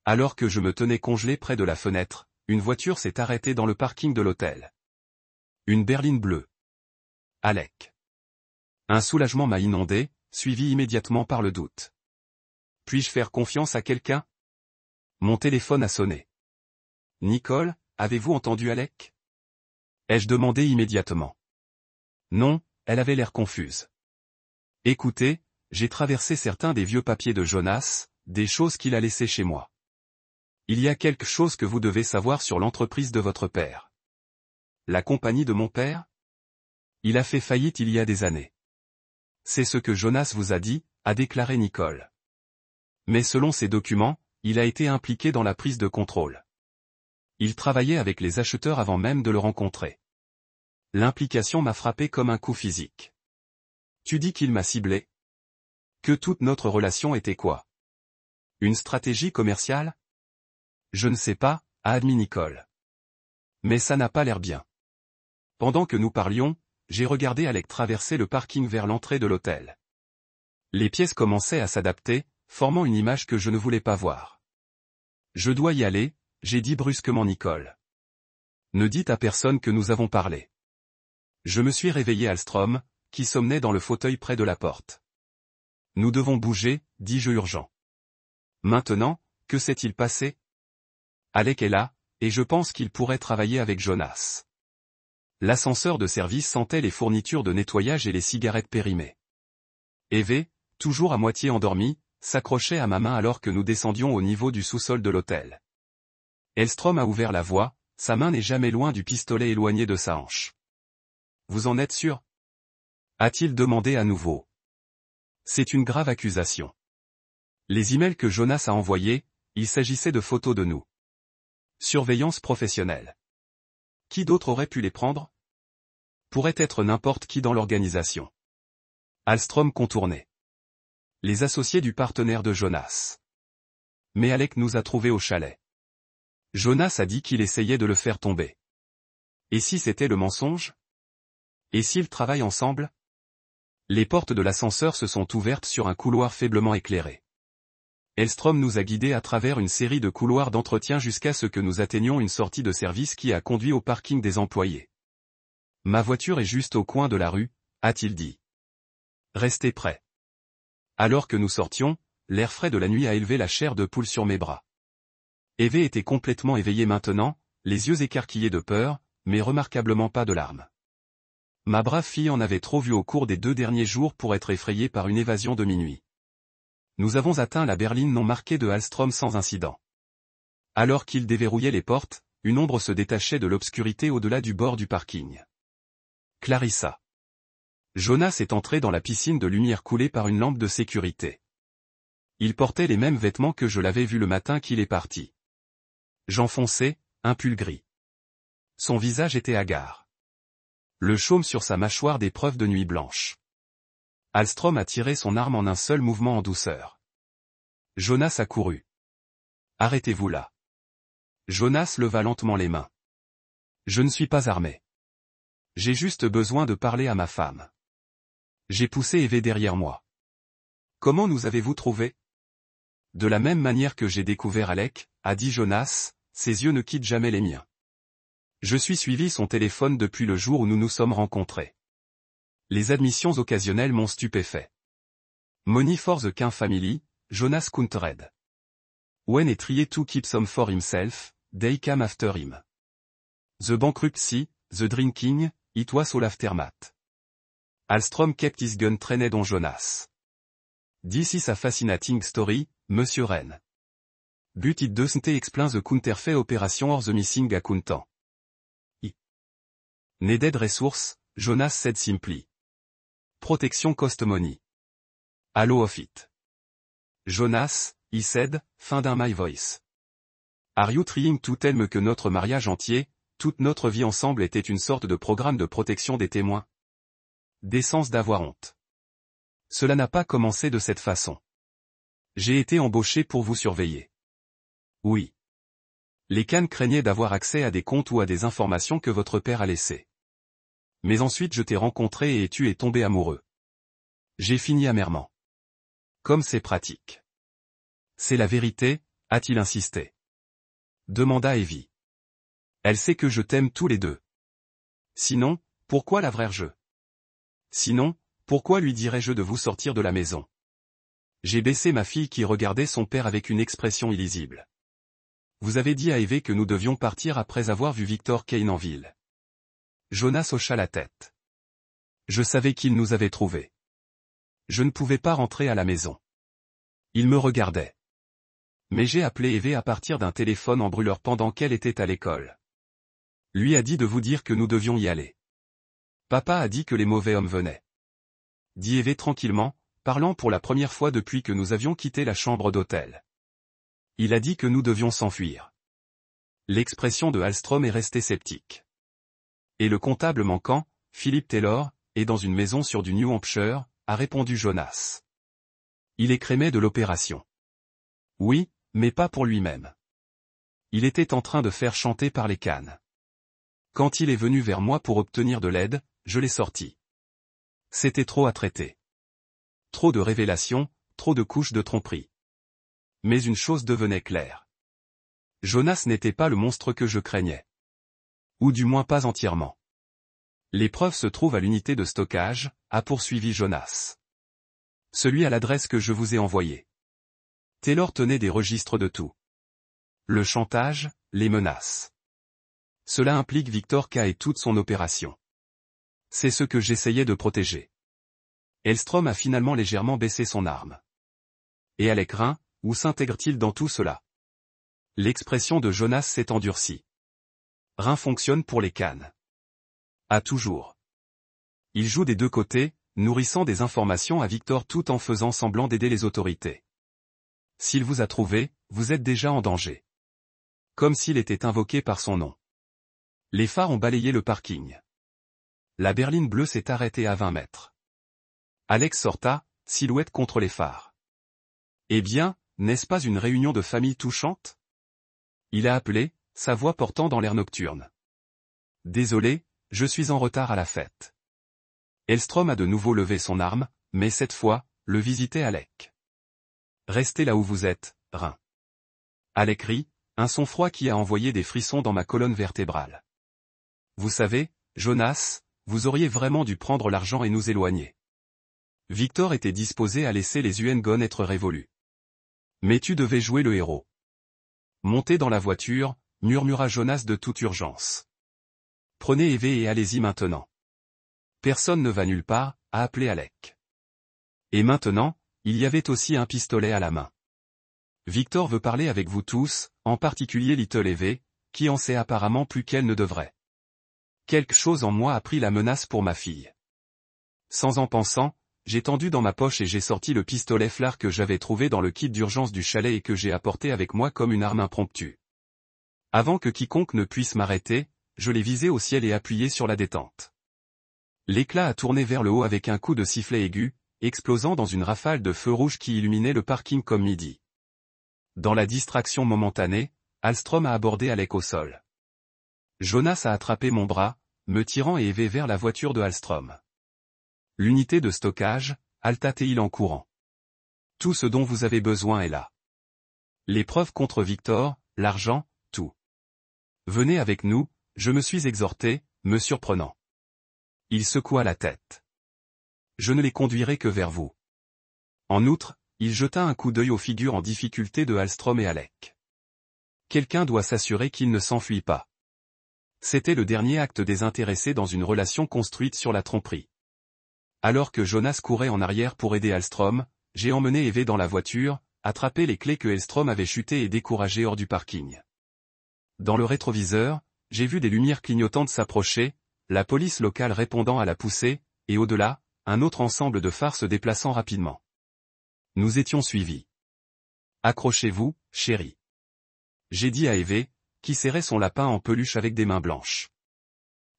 Alors que je me tenais congelé près de la fenêtre, une voiture s'est arrêtée dans le parking de l'hôtel. Une berline bleue. Alec. Un soulagement m'a inondé, suivi immédiatement par le doute. Puis-je faire confiance à quelqu'un? Mon téléphone a sonné. Nicole, avez-vous entendu Alec? Ai-je demandé immédiatement. Non, elle avait l'air confuse. Écoutez, j'ai traversé certains des vieux papiers de Jonas, des choses qu'il a laissées chez moi. Il y a quelque chose que vous devez savoir sur l'entreprise de votre père. La compagnie de mon père? Il a fait faillite il y a des années. C'est ce que Jonas vous a dit, a déclaré Nicole. Mais selon ces documents, il a été impliqué dans la prise de contrôle. Il travaillait avec les acheteurs avant même de le rencontrer. L'implication m'a frappé comme un coup physique. Tu dis qu'il m'a ciblé? Que toute notre relation était quoi? Une stratégie commerciale? Je ne sais pas, a admis Nicole. Mais ça n'a pas l'air bien. Pendant que nous parlions, j'ai regardé Alec traverser le parking vers l'entrée de l'hôtel. Les pièces commençaient à s'adapter, formant une image que je ne voulais pas voir. Je dois y aller, j'ai dit brusquement Nicole. Ne dites à personne que nous avons parlé. Je me suis réveillé Alstrom, qui somnait dans le fauteuil près de la porte. Nous devons bouger, dis-je urgent. Maintenant, que s'est-il passé? Alec est là, et je pense qu'il pourrait travailler avec Jonas. L'ascenseur de service sentait les fournitures de nettoyage et les cigarettes périmées. Eve, toujours à moitié endormie, s'accrochait à ma main alors que nous descendions au niveau du sous-sol de l'hôtel. Elstrom a ouvert la voie, sa main n'est jamais loin du pistolet éloigné de sa hanche. Vous en êtes sûr? A-t-il demandé à nouveau. C'est une grave accusation. Les emails que Jonas a envoyés, il s'agissait de photos de nous. Surveillance professionnelle. Qui d'autre aurait pu les prendre? Pourrait être n'importe qui dans l'organisation. Alstrom contournait. Les associés du partenaire de Jonas. Mais Alec nous a trouvés au chalet. Jonas a dit qu'il essayait de le faire tomber. Et si c'était le mensonge? Et s'ils travaillent ensemble? Les portes de l'ascenseur se sont ouvertes sur un couloir faiblement éclairé. Elstrom nous a guidés à travers une série de couloirs d'entretien jusqu'à ce que nous atteignions une sortie de service qui a conduit au parking des employés. Ma voiture est juste au coin de la rue, a-t-il dit. Restez prêts. Alors que nous sortions, l'air frais de la nuit a élevé la chair de poule sur mes bras. Eve était complètement éveillée maintenant, les yeux écarquillés de peur, mais remarquablement pas de larmes. Ma brave fille en avait trop vu au cours des 2 derniers jours pour être effrayée par une évasion de minuit. Nous avons atteint la berline non marquée de Alstrom sans incident. Alors qu'il déverrouillait les portes, une ombre se détachait de l'obscurité au-delà du bord du parking. Clarissa. Jonas est entré dans la piscine de lumière coulée par une lampe de sécurité. Il portait les mêmes vêtements que je l'avais vu le matin qu'il est parti. Jean foncé, un pull gris. Son visage était hagard. Le chaume sur sa mâchoire des preuves de nuit blanche. Alstrom a tiré son arme en un seul mouvement en douceur. Jonas a couru. Arrêtez-vous là. Jonas leva lentement les mains. Je ne suis pas armé. J'ai juste besoin de parler à ma femme. J'ai poussé Eve derrière moi. Comment nous avez-vous trouvés? De la même manière que j'ai découvert Alec, a dit Jonas, ses yeux ne quittent jamais les miens. Je suis suivi son téléphone depuis le jour où nous nous sommes rencontrés. Les admissions occasionnelles m'ont stupéfait. Money for the Kin Family, Jonas Countered. When he tried to keep some for himself, they came after him. The bankruptcy, the drinking, it was all aftermath. Alstrom kept his gun trained on Jonas. This is a fascinating story, Monsieur Wren. But it doesn't explain the counterfeit operation or the missing accountant. I needed resource, Jonas said simply. Protection cost money. Allo of it. Jonas, he said, fin d'un my voice. Are you trying to tell me que notre mariage entier, toute notre vie ensemble était une sorte de programme de protection des témoins? Décence d'avoir honte. Cela n'a pas commencé de cette façon. J'ai été embauché pour vous surveiller. Oui. Les Khan craignaient d'avoir accès à des comptes ou à des informations que votre père a laissées. Mais ensuite je t'ai rencontré et tu es tombé amoureux. J'ai fini amèrement. Comme c'est pratique. C'est la vérité, a-t-il insisté. Demanda Evie. Elle sait que je t'aime tous les deux. Sinon, pourquoi la vraie-je? Sinon, pourquoi lui dirais-je de vous sortir de la maison? J'ai baissé ma fille qui regardait son père avec une expression illisible. Vous avez dit à Evie que nous devions partir après avoir vu Victor Kane en ville. Jonas hocha la tête. Je savais qu'il nous avait trouvés. Je ne pouvais pas rentrer à la maison. Il me regardait. Mais j'ai appelé Evie à partir d'un téléphone en brûleur pendant qu'elle était à l'école. Lui a dit de vous dire que nous devions y aller. Papa a dit que les mauvais hommes venaient. Dit Evie tranquillement, parlant pour la première fois depuis que nous avions quitté la chambre d'hôtel. Il a dit que nous devions s'enfuir. L'expression de Hallström est restée sceptique. Et le comptable manquant, Philip Taylor, est dans une maison sur du New Hampshire, a répondu Jonas. Il écrémait de l'opération. Oui, mais pas pour lui-même. Il était en train de faire chanter par les cannes. Quand il est venu vers moi pour obtenir de l'aide, je l'ai sorti. C'était trop à traiter. Trop de révélations, trop de couches de tromperie. Mais une chose devenait claire. Jonas n'était pas le monstre que je craignais. Ou du moins pas entièrement. Les preuves se trouvent à l'unité de stockage, a poursuivi Jonas. Celui à l'adresse que je vous ai envoyée. Taylor tenait des registres de tout. Le chantage, les menaces. Cela implique Victor K. et toute son opération. C'est ce que j'essayais de protéger. Hallström a finalement légèrement baissé son arme. Et Alec Rhin, où s'intègre-t-il dans tout cela? L'expression de Jonas s'est endurcie. Rhin fonctionne pour les cannes. À toujours. Il joue des deux côtés, nourrissant des informations à Victor tout en faisant semblant d'aider les autorités. S'il vous a trouvé, vous êtes déjà en danger. Comme s'il était invoqué par son nom. Les phares ont balayé le parking. La berline bleue s'est arrêtée à 20 mètres. Alex sorta, silhouette contre les phares. Eh bien, n'est-ce pas une réunion de famille touchante? Il a appelé, sa voix portant dans l'air nocturne. Désolé, je suis en retard à la fête. Hallström a de nouveau levé son arme, mais cette fois, le visitait Alec. Restez là où vous êtes, Rhin. Alec rit, un sang-froid qui a envoyé des frissons dans ma colonne vertébrale. Vous savez, Jonas, vous auriez vraiment dû prendre l'argent et nous éloigner. Victor était disposé à laisser les Ungon être révolus. Mais tu devais jouer le héros. Montez dans la voiture, murmura Jonas de toute urgence. Prenez Evie et allez-y maintenant. Personne ne va nulle part, a appelé Alec. Et maintenant, il y avait aussi un pistolet à la main. Victor veut parler avec vous tous, en particulier Little Evie, qui en sait apparemment plus qu'elle ne devrait. Quelque chose en moi a pris la menace pour ma fille. Sans en pensant, j'ai tendu dans ma poche et j'ai sorti le pistolet Flar que j'avais trouvé dans le kit d'urgence du chalet et que j'ai apporté avec moi comme une arme impromptue. Avant que quiconque ne puisse m'arrêter, je l'ai visé au ciel et appuyé sur la détente. L'éclat a tourné vers le haut avec un coup de sifflet aigu, explosant dans une rafale de feu rouge qui illuminait le parking comme midi. Dans la distraction momentanée, Hallström a abordé Alec au sol. Jonas a attrapé mon bras, me tirant et Evie vers la voiture de Hallström. L'unité de stockage, halta-t-il en courant. Tout ce dont vous avez besoin est là. Les preuves contre Victor, l'argent, tout. Venez avec nous, je me suis exhorté, me surprenant. Il secoua la tête. Je ne les conduirai que vers vous. En outre, il jeta un coup d'œil aux figures en difficulté de Hallström et Alec. Quelqu'un doit s'assurer qu'il ne s'enfuit pas. C'était le dernier acte désintéressé dans une relation construite sur la tromperie. Alors que Jonas courait en arrière pour aider Hallström, j'ai emmené Evie dans la voiture, attrapé les clés que Hallström avait chutées et découragé hors du parking. Dans le rétroviseur, j'ai vu des lumières clignotantes s'approcher, la police locale répondant à la poussée, et au-delà, un autre ensemble de phares se déplaçant rapidement. Nous étions suivis. Accrochez-vous, chérie. J'ai dit à Evie, qui serrait son lapin en peluche avec des mains blanches.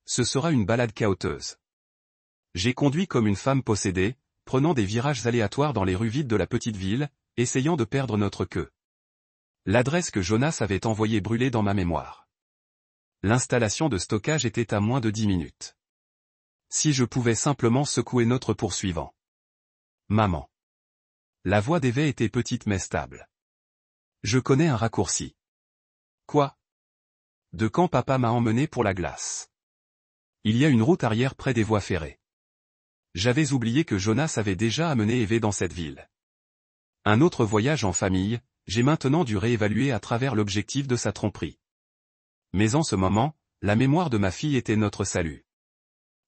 Ce sera une balade chaoteuse. J'ai conduit comme une femme possédée, prenant des virages aléatoires dans les rues vides de la petite ville, essayant de perdre notre queue. L'adresse que Jonas avait envoyée brûlait dans ma mémoire. L'installation de stockage était à moins de 10 minutes. Si je pouvais simplement secouer notre poursuivant. Maman. La voix d'Eve était petite mais stable. Je connais un raccourci. Quoi? De quand papa m'a emmené pour la glace? Il y a une route arrière près des voies ferrées. J'avais oublié que Jonas avait déjà amené Eve dans cette ville. Un autre voyage en famille, j'ai maintenant dû réévaluer à travers l'objectif de sa tromperie. Mais en ce moment, la mémoire de ma fille était notre salut.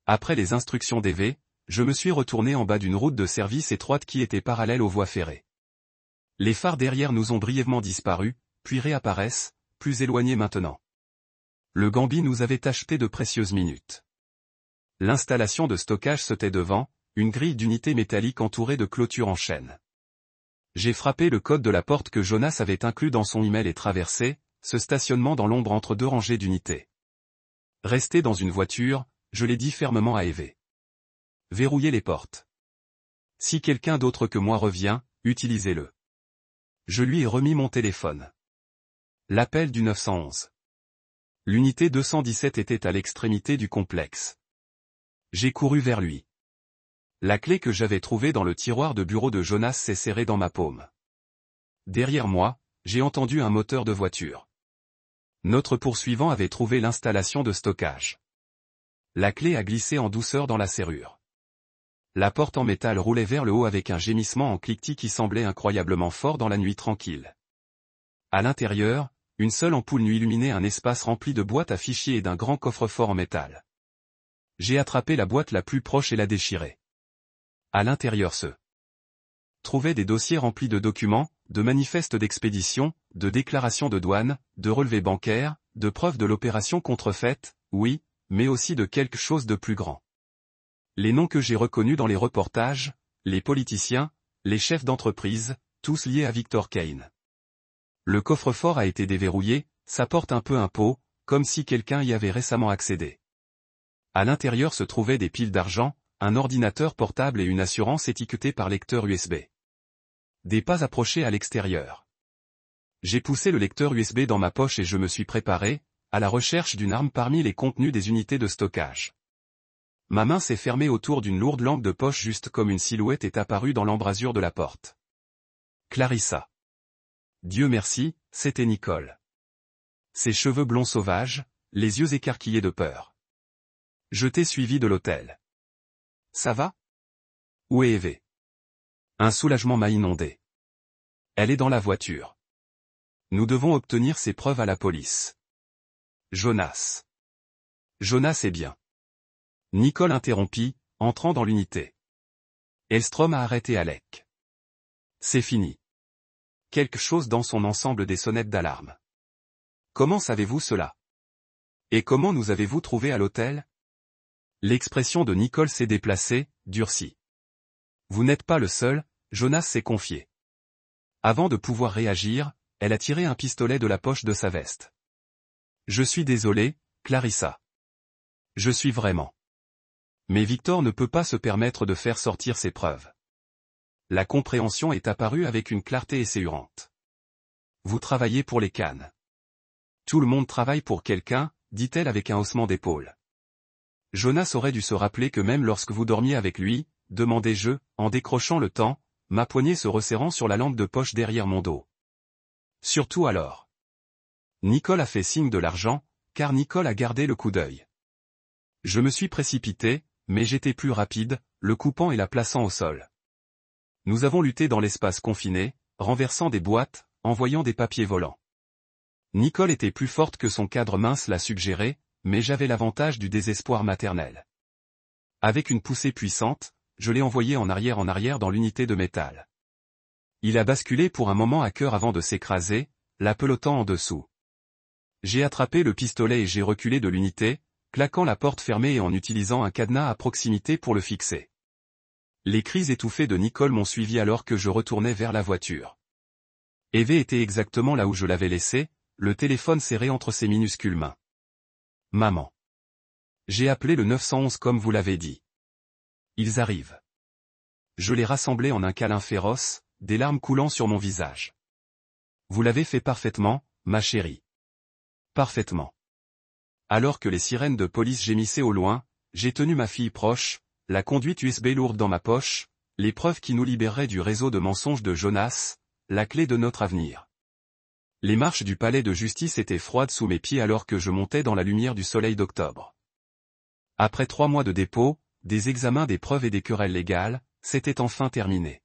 Après les instructions d'Eve, je me suis retourné en bas d'une route de service étroite qui était parallèle aux voies ferrées. Les phares derrière nous ont brièvement disparu, puis réapparaissent, plus éloignés maintenant. Le Gambi nous avait acheté de précieuses minutes. L'installation de stockage se tait devant, une grille d'unités métalliques entourée de clôtures en chaîne. J'ai frappé le code de la porte que Jonas avait inclus dans son email et traversé, ce stationnement dans l'ombre entre deux rangées d'unités. Resté dans une voiture, je l'ai dit fermement à Eve. Verrouillez les portes. Si quelqu'un d'autre que moi revient, utilisez-le. Je lui ai remis mon téléphone. L'appel du 911. L'unité 217 était à l'extrémité du complexe. J'ai couru vers lui. La clé que j'avais trouvée dans le tiroir de bureau de Jonas s'est serrée dans ma paume. Derrière moi, j'ai entendu un moteur de voiture. Notre poursuivant avait trouvé l'installation de stockage. La clé a glissé en douceur dans la serrure. La porte en métal roulait vers le haut avec un gémissement en cliquetis qui semblait incroyablement fort dans la nuit tranquille. À l'intérieur, une seule ampoule nuit illuminait un espace rempli de boîtes à fichiers et d'un grand coffre-fort en métal. J'ai attrapé la boîte la plus proche et la déchiré. À l'intérieur se trouvaient des dossiers remplis de documents, de manifestes d'expédition, de déclarations de douane, de relevés bancaires, de preuves de l'opération contrefaite, oui, mais aussi de quelque chose de plus grand. Les noms que j'ai reconnus dans les reportages, les politiciens, les chefs d'entreprise, tous liés à Victor Kane. Le coffre-fort a été déverrouillé, sa porte un peu un pot, comme si quelqu'un y avait récemment accédé. À l'intérieur se trouvaient des piles d'argent, un ordinateur portable et une assurance étiquetée par lecteur USB. Des pas approchés à l'extérieur. J'ai poussé le lecteur USB dans ma poche et je me suis préparé, à la recherche d'une arme parmi les contenus des unités de stockage. Ma main s'est fermée autour d'une lourde lampe de poche juste comme une silhouette est apparue dans l'embrasure de la porte. Clarissa. Dieu merci, c'était Nicole. Ses cheveux blonds sauvages, les yeux écarquillés de peur. Je t'ai suivi de l'hôtel. Ça va? Où est Eve? Un soulagement m'a inondé. Elle est dans la voiture. Nous devons obtenir ces preuves à la police. Jonas. Jonas est bien. Nicole interrompit, entrant dans l'unité. Elstrom a arrêté Alec. C'est fini. Quelque chose dans son ensemble des sonnettes d'alarme. Comment savez-vous cela? Et comment nous avez-vous trouvé à l'hôtel? L'expression de Nicole s'est déplacée, durcie. Vous n'êtes pas le seul, Jonas s'est confié. Avant de pouvoir réagir, elle a tiré un pistolet de la poche de sa veste. Je suis désolé, Clarissa. Je suis vraiment. Mais Victor ne peut pas se permettre de faire sortir ses preuves. La compréhension est apparue avec une clarté essayante. Vous travaillez pour les Cannes. Tout le monde travaille pour quelqu'un, dit-elle avec un haussement d'épaule. Jonas aurait dû se rappeler que même lorsque vous dormiez avec lui, demandai-je, en décrochant le temps, ma poignée se resserrant sur la lampe de poche derrière mon dos. Surtout alors. Nicole a fait signe de l'argent, car Nicole a gardé le coup d'œil. Je me suis précipité, mais j'étais plus rapide, le coupant et la plaçant au sol. Nous avons lutté dans l'espace confiné, renversant des boîtes, envoyant des papiers volants. Nicole était plus forte que son cadre mince l'a suggéré, mais j'avais l'avantage du désespoir maternel. Avec une poussée puissante, je l'ai envoyé en arrière dans l'unité de métal. Il a basculé pour un moment à cœur avant de s'écraser, la pelotant en dessous. J'ai attrapé le pistolet et j'ai reculé de l'unité, claquant la porte fermée et en utilisant un cadenas à proximité pour le fixer. Les cris étouffés de Nicole m'ont suivi alors que je retournais vers la voiture. Eve était exactement là où je l'avais laissé, le téléphone serré entre ses minuscules mains. Maman. J'ai appelé le 911 comme vous l'avez dit. Ils arrivent. Je l'ai rassemblé en un câlin féroce, des larmes coulant sur mon visage. Vous l'avez fait parfaitement, ma chérie. Parfaitement. Alors que les sirènes de police gémissaient au loin, j'ai tenu ma fille proche, la conduite USB lourde dans ma poche, Les preuves qui nous libéreraient du réseau de mensonges de Jonas, la clé de notre avenir. Les marches du palais de justice étaient froides sous mes pieds alors que je montais dans la lumière du soleil d'octobre. Après 3 mois de dépôt, des examens des preuves et des querelles légales, c'était enfin terminé.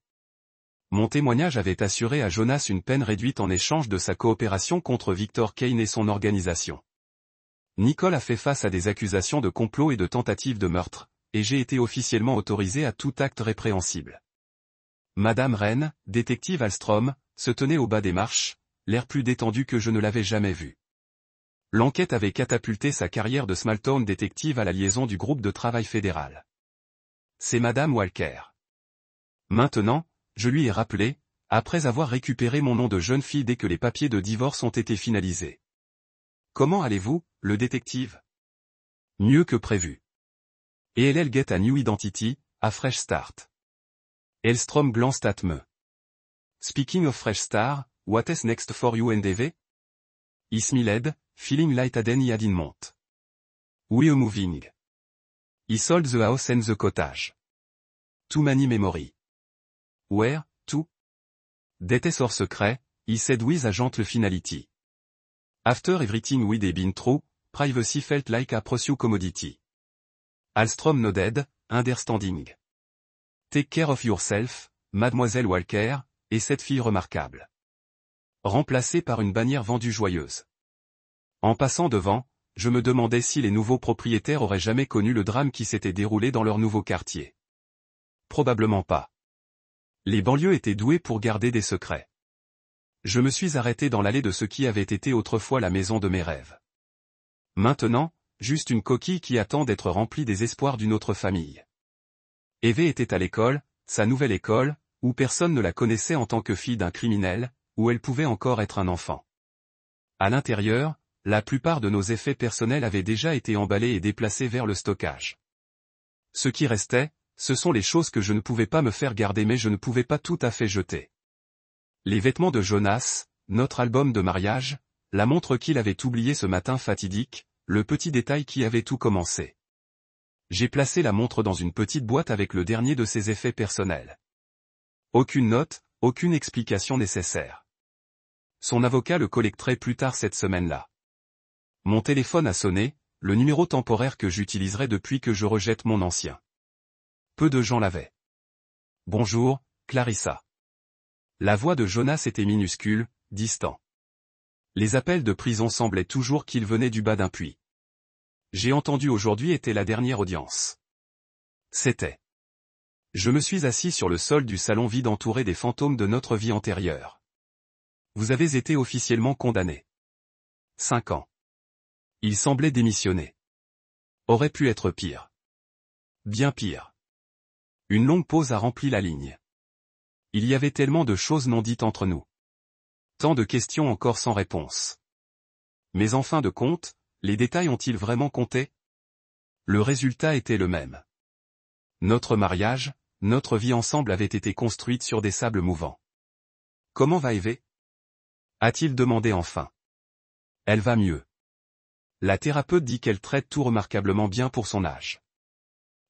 Mon témoignage avait assuré à Jonas une peine réduite en échange de sa coopération contre Victor Kane et son organisation. Nicole a fait face à des accusations de complot et de tentative de meurtre, et j'ai été officiellement autorisé à tout acte répréhensible. Madame Wren, détective Alstrom, se tenait au bas des marches, l'air plus détendu que je ne l'avais jamais vu. L'enquête avait catapulté sa carrière de small town détective à la liaison du groupe de travail fédéral. C'est Madame Walker. Maintenant, je lui ai rappelé, après avoir récupéré mon nom de jeune fille dès que les papiers de divorce ont été finalisés. Comment allez-vous, le détective? Mieux que prévu. Et elle get a new identity, a fresh start. Elstrom glanced at me. Speaking of fresh start, what is next for you NDV? He smiled, feeling lighter he had in month. We're moving. He sold the house and the cottage. Too many memory. Where, to? That is our secret, he said with a gentle finality. After everything we'd been through, privacy felt like a precious commodity. Alstrom nodded, understanding. Take care of yourself, Mademoiselle Walker, et cette fille remarquable. Remplacée par une bannière vendue joyeuse. En passant devant, je me demandais si les nouveaux propriétaires auraient jamais connu le drame qui s'était déroulé dans leur nouveau quartier. Probablement pas. Les banlieues étaient douées pour garder des secrets. Je me suis arrêté dans l'allée de ce qui avait été autrefois la maison de mes rêves. Maintenant, juste une coquille qui attend d'être remplie des espoirs d'une autre famille. Eve était à l'école, sa nouvelle école, où personne ne la connaissait en tant que fille d'un criminel, où elle pouvait encore être un enfant. À l'intérieur, la plupart de nos effets personnels avaient déjà été emballés et déplacés vers le stockage. Ce qui restait, ce sont les choses que je ne pouvais pas me faire garder mais je ne pouvais pas tout à fait jeter. Les vêtements de Jonas, notre album de mariage, la montre qu'il avait oubliée ce matin fatidique, le petit détail qui avait tout commencé. J'ai placé la montre dans une petite boîte avec le dernier de ses effets personnels. Aucune note, aucune explication nécessaire. Son avocat le collecterait plus tard cette semaine-là. Mon téléphone a sonné, le numéro temporaire que j'utiliserai depuis que je rejette mon ancien. Peu de gens l'avaient. Bonjour, Clarissa. La voix de Jonas était minuscule, distant. Les appels de prison semblaient toujours qu'ils venaient du bas d'un puits. J'ai entendu aujourd'hui était la dernière audience. C'était. Je me suis assis sur le sol du salon vide entouré des fantômes de notre vie antérieure. Vous avez été officiellement condamné. 5 ans. Il semblait démissionner. Aurait pu être pire. Bien pire. Une longue pause a rempli la ligne. Il y avait tellement de choses non dites entre nous. Tant de questions encore sans réponse. Mais en fin de compte, les détails ont-ils vraiment compté? Le résultat était le même. Notre mariage, notre vie ensemble avait été construite sur des sables mouvants. Comment va Eve? A-t-il demandé enfin. Elle va mieux. La thérapeute dit qu'elle traite tout remarquablement bien pour son âge.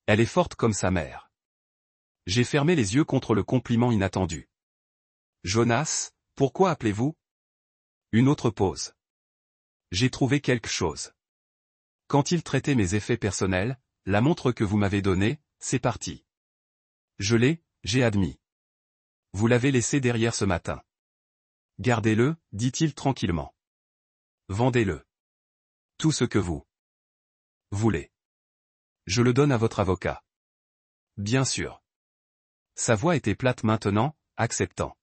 Elle est forte comme sa mère. J'ai fermé les yeux contre le compliment inattendu. Jonas, pourquoi appelez-vous? Une autre pause. J'ai trouvé quelque chose. Quand il traitait mes effets personnels, la montre que vous m'avez donnée, c'est parti. J'ai admis. Vous l'avez laissé derrière ce matin. Gardez-le, dit-il tranquillement. Vendez-le. Tout ce que vous voulez. Je le donne à votre avocat. Bien sûr. Sa voix était plate maintenant, acceptant.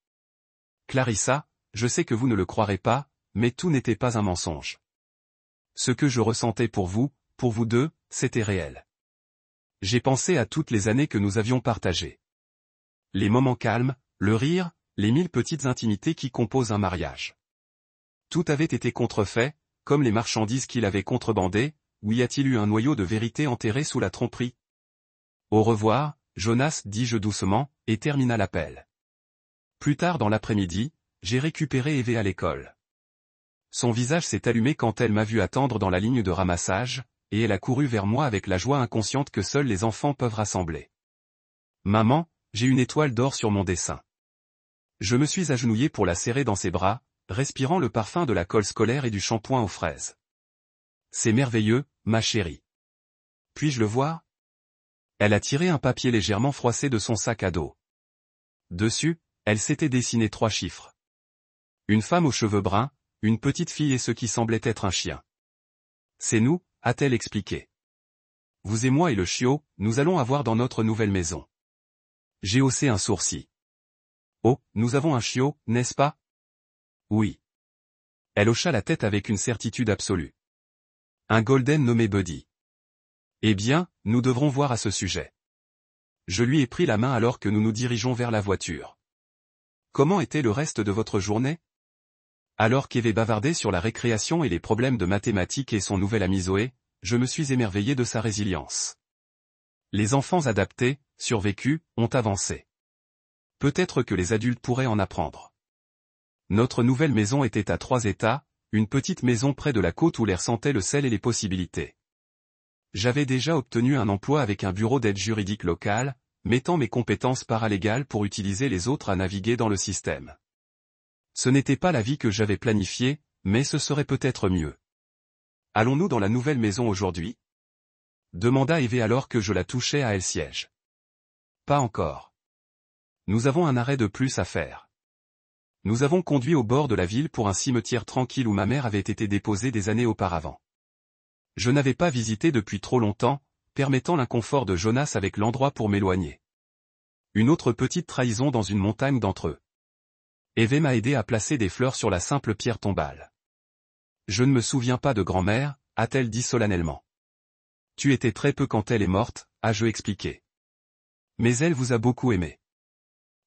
Clarissa, je sais que vous ne le croirez pas, mais tout n'était pas un mensonge. Ce que je ressentais pour vous deux, c'était réel. J'ai pensé à toutes les années que nous avions partagées. Les moments calmes, le rire, les 1000 petites intimités qui composent un mariage. Tout avait été contrefait, comme les marchandises qu'il avait contrebandées, ou y a-t-il eu un noyau de vérité enterré sous la tromperie? Au revoir, Jonas, dis-je doucement, et termina l'appel. Plus tard dans l'après-midi, j'ai récupéré Eve à l'école. Son visage s'est allumé quand elle m'a vu attendre dans la ligne de ramassage, et elle a couru vers moi avec la joie inconsciente que seuls les enfants peuvent rassembler. Maman, j'ai une étoile d'or sur mon dessin. Je me suis agenouillé pour la serrer dans ses bras, respirant le parfum de la colle scolaire et du shampoing aux fraises. C'est merveilleux, ma chérie. Puis-je le voir? Elle a tiré un papier légèrement froissé de son sac à dos. Dessus, elle s'était dessiné 3 chiffres. Une femme aux cheveux bruns, une petite fille et ce qui semblait être un chien. C'est nous, a-t-elle expliqué. Vous et moi et le chiot, nous allons avoir dans notre nouvelle maison. J'ai haussé un sourcil. Oh, nous avons un chiot, n'est-ce pas? Oui. Elle hocha la tête avec une certitude absolue. Un golden nommé Buddy. Eh bien, nous devrons voir à ce sujet. Je lui ai pris la main alors que nous nous dirigeons vers la voiture. Comment était le reste de votre journée? Alors qu'Eve bavardait sur la récréation et les problèmes de mathématiques et son nouvel ami Zoé, je me suis émerveillé de sa résilience. Les enfants adaptés, survécus, ont avancé. Peut-être que les adultes pourraient en apprendre. Notre nouvelle maison était à 3 états, une petite maison près de la côte où l'air sentait le sel et les possibilités. J'avais déjà obtenu un emploi avec un bureau d'aide juridique local, mettant mes compétences paralégales pour utiliser les autres à naviguer dans le système. Ce n'était pas la vie que j'avais planifiée, mais ce serait peut-être mieux. Allons-nous dans la nouvelle maison aujourd'hui? Demanda Eve alors que je la touchais à elle siège. Pas encore. Nous avons un arrêt de plus à faire. Nous avons conduit au bord de la ville pour un cimetière tranquille où ma mère avait été déposée des années auparavant. Je n'avais pas visité depuis trop longtemps, permettant l'inconfort de Jonas avec l'endroit pour m'éloigner. Une autre petite trahison dans une montagne d'entre eux. Eve m'a aidé à placer des fleurs sur la simple pierre tombale. Je ne me souviens pas de grand-mère, a-t-elle dit solennellement. Tu étais très peu quand elle est morte, ai-je expliqué. Mais elle vous a beaucoup aimé.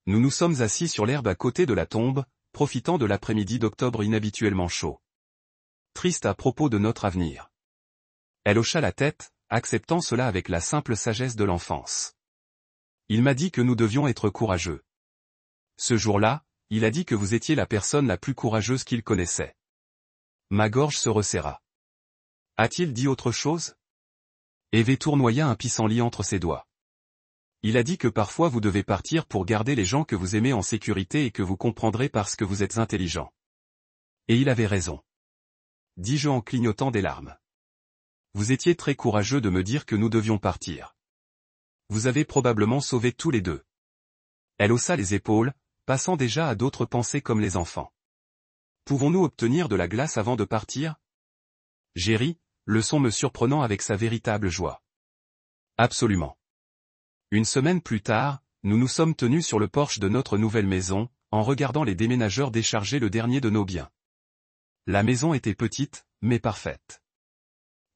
Nous nous sommes assis sur l'herbe à côté de la tombe, profitant de l'après-midi d'octobre inhabituellement chaud. Triste à propos de notre avenir. Elle hocha la tête, acceptant cela avec la simple sagesse de l'enfance. Il m'a dit que nous devions être courageux. Ce jour-là, il a dit que vous étiez la personne la plus courageuse qu'il connaissait. Ma gorge se resserra. A-t-il dit autre chose? Eve tournoya un pissenlit entre ses doigts. Il a dit que parfois vous devez partir pour garder les gens que vous aimez en sécurité et que vous comprendrez parce que vous êtes intelligent. Et il avait raison. Dis-je en clignotant des larmes. Vous étiez très courageux de me dire que nous devions partir. Vous avez probablement sauvé tous les deux. Elle haussa les épaules, passant déjà à d'autres pensées comme les enfants. Pouvons-nous obtenir de la glace avant de partir? J'ai ri, le son me surprenant avec sa véritable joie. Absolument. Une semaine plus tard, nous nous sommes tenus sur le porche de notre nouvelle maison, en regardant les déménageurs décharger le dernier de nos biens. La maison était petite, mais parfaite.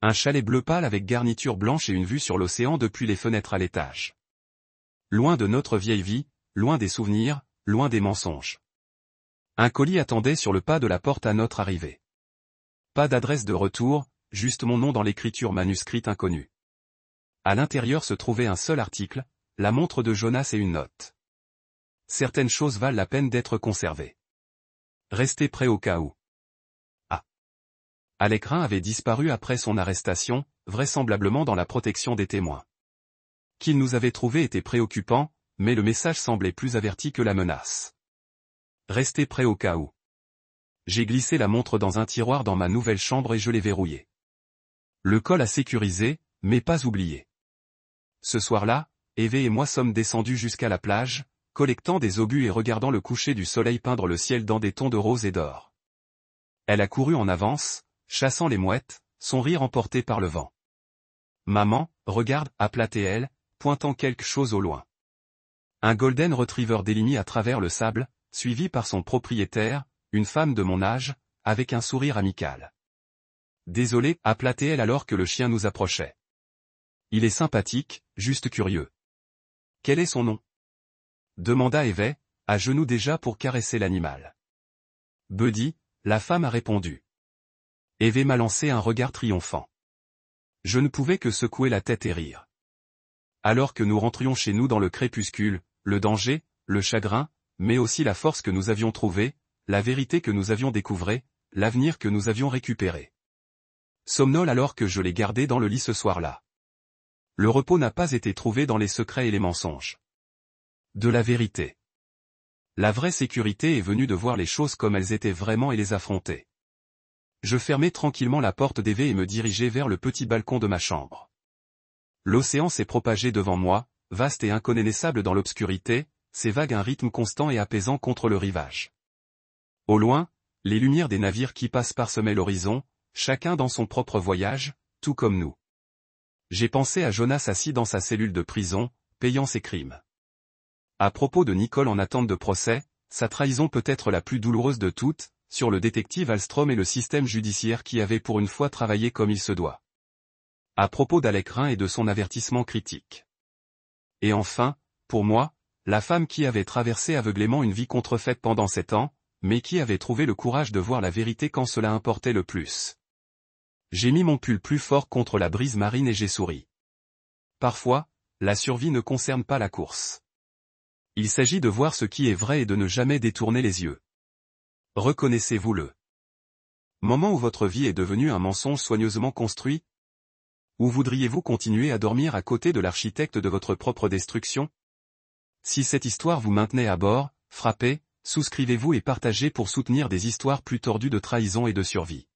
Un chalet bleu pâle avec garniture blanche et une vue sur l'océan depuis les fenêtres à l'étage. Loin de notre vieille vie, loin des souvenirs, loin des mensonges. Un colis attendait sur le pas de la porte à notre arrivée. Pas d'adresse de retour, juste mon nom dans l'écriture manuscrite inconnue. À l'intérieur se trouvait un seul article, la montre de Jonas et une note. Certaines choses valent la peine d'être conservées. Restez prêts au cas où. Alec Rhin avait disparu après son arrestation, vraisemblablement dans la protection des témoins. Qu'il nous avait trouvé était préoccupant, mais le message semblait plus averti que la menace. Restez prêts au cas où. J'ai glissé la montre dans un tiroir dans ma nouvelle chambre et je l'ai verrouillée. Le col a sécurisé, mais pas oublié. Ce soir-là, Eve et moi sommes descendus jusqu'à la plage, collectant des obus et regardant le coucher du soleil peindre le ciel dans des tons de rose et d'or. Elle a couru en avance, chassant les mouettes, son rire emporté par le vent. Maman, regarde, appela-t-elle, pointant quelque chose au loin. Un golden retriever délimit à travers le sable, suivi par son propriétaire, une femme de mon âge, avec un sourire amical. Désolé, appela-t-elle alors que le chien nous approchait. Il est sympathique, juste curieux. Quel est son nom? Demanda Eve, à genoux déjà pour caresser l'animal. Buddy, la femme a répondu. Eve m'a lancé un regard triomphant. Je ne pouvais que secouer la tête et rire. Alors que nous rentrions chez nous dans le crépuscule, le danger, le chagrin, mais aussi la force que nous avions trouvée, la vérité que nous avions découvrée, l'avenir que nous avions récupéré. Somnole alors que je l'ai gardé dans le lit ce soir-là. Le repos n'a pas été trouvé dans les secrets et les mensonges. De la vérité. La vraie sécurité est venue de voir les choses comme elles étaient vraiment et les affronter. Je fermai tranquillement la porte d'Eve et me dirigeai vers le petit balcon de ma chambre. L'océan s'est propagé devant moi, vaste et inconnaissable dans l'obscurité, ses vagues un rythme constant et apaisant contre le rivage. Au loin, les lumières des navires qui passent parsemaient l'horizon, chacun dans son propre voyage, tout comme nous. J'ai pensé à Jonas assis dans sa cellule de prison, payant ses crimes. À propos de Nicole en attente de procès, sa trahison peut être la plus douloureuse de toutes, sur le détective Alstrom et le système judiciaire qui avait pour une fois travaillé comme il se doit. À propos d'Alec Rhin et de son avertissement critique. Et enfin, pour moi, la femme qui avait traversé aveuglément une vie contrefaite pendant 7 ans, mais qui avait trouvé le courage de voir la vérité quand cela importait le plus. J'ai mis mon pull plus fort contre la brise marine et j'ai souri. Parfois, la survie ne concerne pas la course. Il s'agit de voir ce qui est vrai et de ne jamais détourner les yeux. Reconnaissez-vous-le. Moment où votre vie est devenue un mensonge soigneusement construit? Ou voudriez-vous continuer à dormir à côté de l'architecte de votre propre destruction? Si cette histoire vous maintenait à bord, frappez, souscrivez-vous et partagez pour soutenir des histoires plus tordues de trahison et de survie.